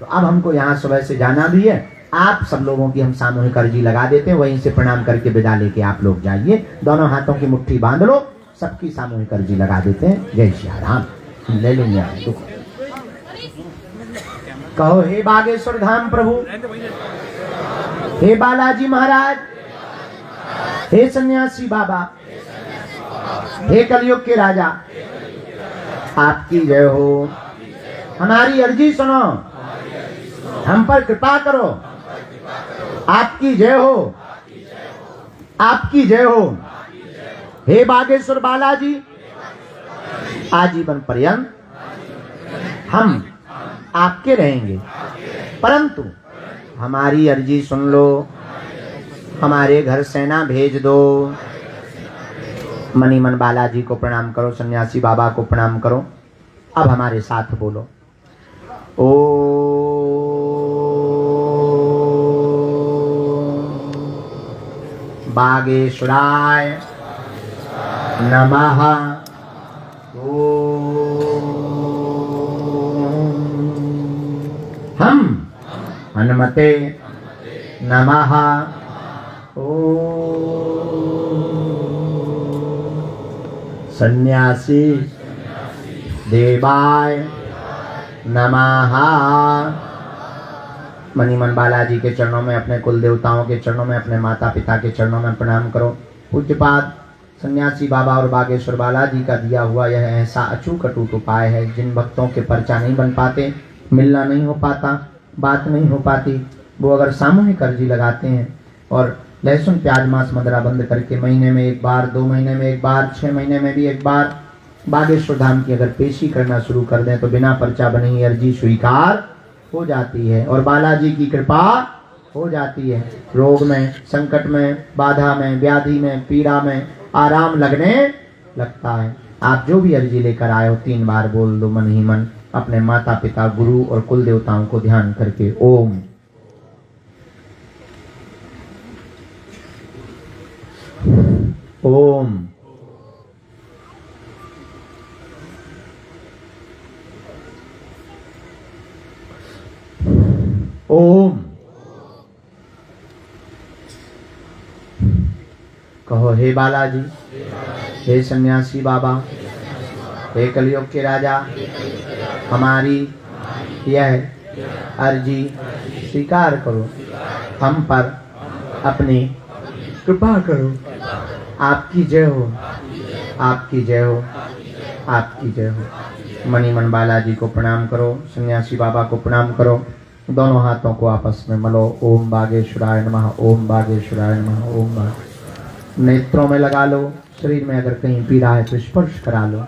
तो अब हमको यहाँ सुबह से जाना भी है। आप सब लोगों की हम सामूहिक अर्जी लगा देते हैं, वहीं से प्रणाम करके विदा लेके आप लोग जाइए। दोनों हाथों की मुट्ठी बांध लो, सबकी सामूहिक अर्जी लगा देते हैं। जय श्री राम। ले लेंगे आप दुख। कहो, हे बागेश्वर धाम प्रभु, हे बालाजी महाराज, हे सन्यासी बाबा, हे कलयुग के राजा, आपकी जय हो। हमारी अर्जी सुनो, हम पर कृपा करो। आपकी जय हो, आपकी जय हो। हे बागेश्वर बालाजी, आजीवन पर्यंत हम आपके रहेंगे, परंतु हमारी अर्जी सुन लो, हमारे घर सेना भेज दो। मनी मन बालाजी को प्रणाम करो, सन्यासी बाबा को प्रणाम करो। अब हमारे साथ बोलो, ओ बागेश्वराय नमः। हम हनुमते नमः। सन्यासी देवाय नमः। मणिमन बालाजी के चरणों में, अपने कुल देवताओं के चरणों में, अपने माता पिता के चरणों में प्रणाम करो। पूज्यपाद सन्यासी बाबा और बागेश्वर बालाजी का दिया हुआ यह ऐसा अचूक अटूट उपाय है, जिन भक्तों के पर्चा नहीं बन पाते, मिलना नहीं हो पाता, बात नहीं हो पाती, वो अगर सामूहिक अर्जी लगाते हैं और लहसुन प्याज मांस मदिरा बंद करके महीने में एक बार, 2 महीने में एक बार, 6 महीने में भी एक बार बागेश्वर धाम की अगर पेशी करना शुरू कर दें तो बिना पर्चा बनी ही अर्जी स्वीकार हो जाती है और बालाजी की कृपा हो जाती है। रोग में, संकट में, बाधा में, व्याधि में, पीड़ा में आराम लगने लगता है। आप जो भी अर्जी लेकर आए हो 3 बार बोल दो मन ही मन, अपने माता पिता, गुरु और कुल देवताओं को ध्यान करके। ओम ओम ओम। कहो, हे बालाजी, हे सन्यासी बाबा, हे कलयुग के राजा, हमारी यह अर्जी स्वीकार करो, हम पर अपनी कृपा करो। आपकी जय हो, आपकी जय हो, आपकी जय हो। मणिमन बालाजी को प्रणाम करो, सन्यासी बाबा को प्रणाम करो। दोनों हाथों को आपस में मलो। ओम बागेश्वराय नमः, ओम बागेश्वराय नमः, ओम बागेश्वराय। नेत्रों में लगा लो, शरीर में अगर कहीं पीड़ा है तो स्पर्श करा लो।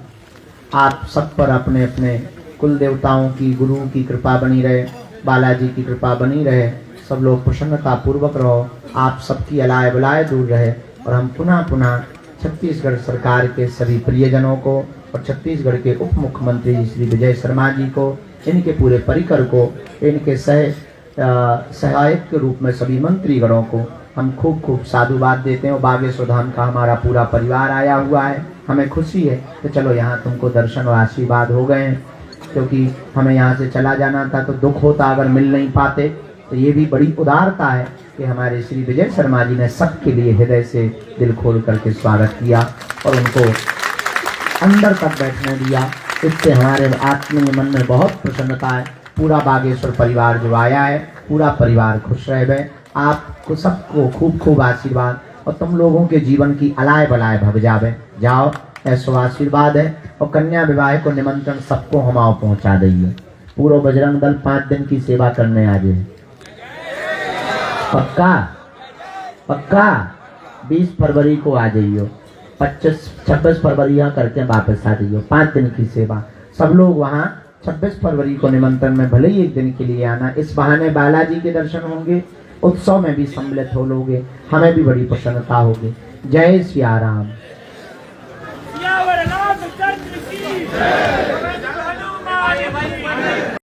आप सब पर अपने अपने कुल देवताओं की, गुरु की कृपा बनी रहे, बालाजी की कृपा बनी रहे। सब लोग प्रसन्नता पूर्वक रहो, आप सबकी अलाय बलाय दूर रहे। और हम पुनः पुनः छत्तीसगढ़ सरकार के सभी प्रियजनों को और छत्तीसगढ़ के उप मुख्यमंत्री श्री विजय शर्मा जी को, इनके पूरे परिकर को, इनके सहायक के रूप में सभी मंत्रीगणों को हम खूब खूब साधुवाद देते हैं। और बागेश्वर धाम का हमारा पूरा परिवार आया हुआ है, हमें खुशी है। तो चलो यहाँ तुमको दर्शन और आशीर्वाद हो गए हैं, क्योंकि हमें यहाँ से चला जाना था तो दुख होता अगर मिल नहीं पाते। तो ये भी बड़ी उदारता है कि हमारे श्री विजय शर्मा जी ने सबके लिए हृदय से दिल खोल करके स्वागत किया और उनको अंदर तक बैठने दिया। इससे हमारे आत्मीय मन में बहुत प्रसन्नता है। पूरा बागेश्वर परिवार जो आया है, पूरा परिवार खुश रह गए। आपको सबको खूब खूब आशीर्वाद और तुम लोगों के जीवन की अलाय बलाय भग जावे। जाओ, ऐसा आशीर्वाद है। और कन्या विवाह को निमंत्रण सबको हम आओ पहुँचा देंगे। पूरा बजरंग दल 5 दिन की सेवा करने आ जाए। पक्का पक्का 20 फरवरी को आ जाइयो, 26 फरवरी यहाँ करके वापस आ जाइयो। 5 दिन की सेवा। सब लोग वहाँ 26 फरवरी को निमंत्रण में भले ही 1 दिन के लिए आना। इस बहाने बालाजी के दर्शन होंगे, उत्सव में भी सम्मिलित हो लोगे, हमें भी बड़ी प्रसन्नता होगी। जय सिया राम। जय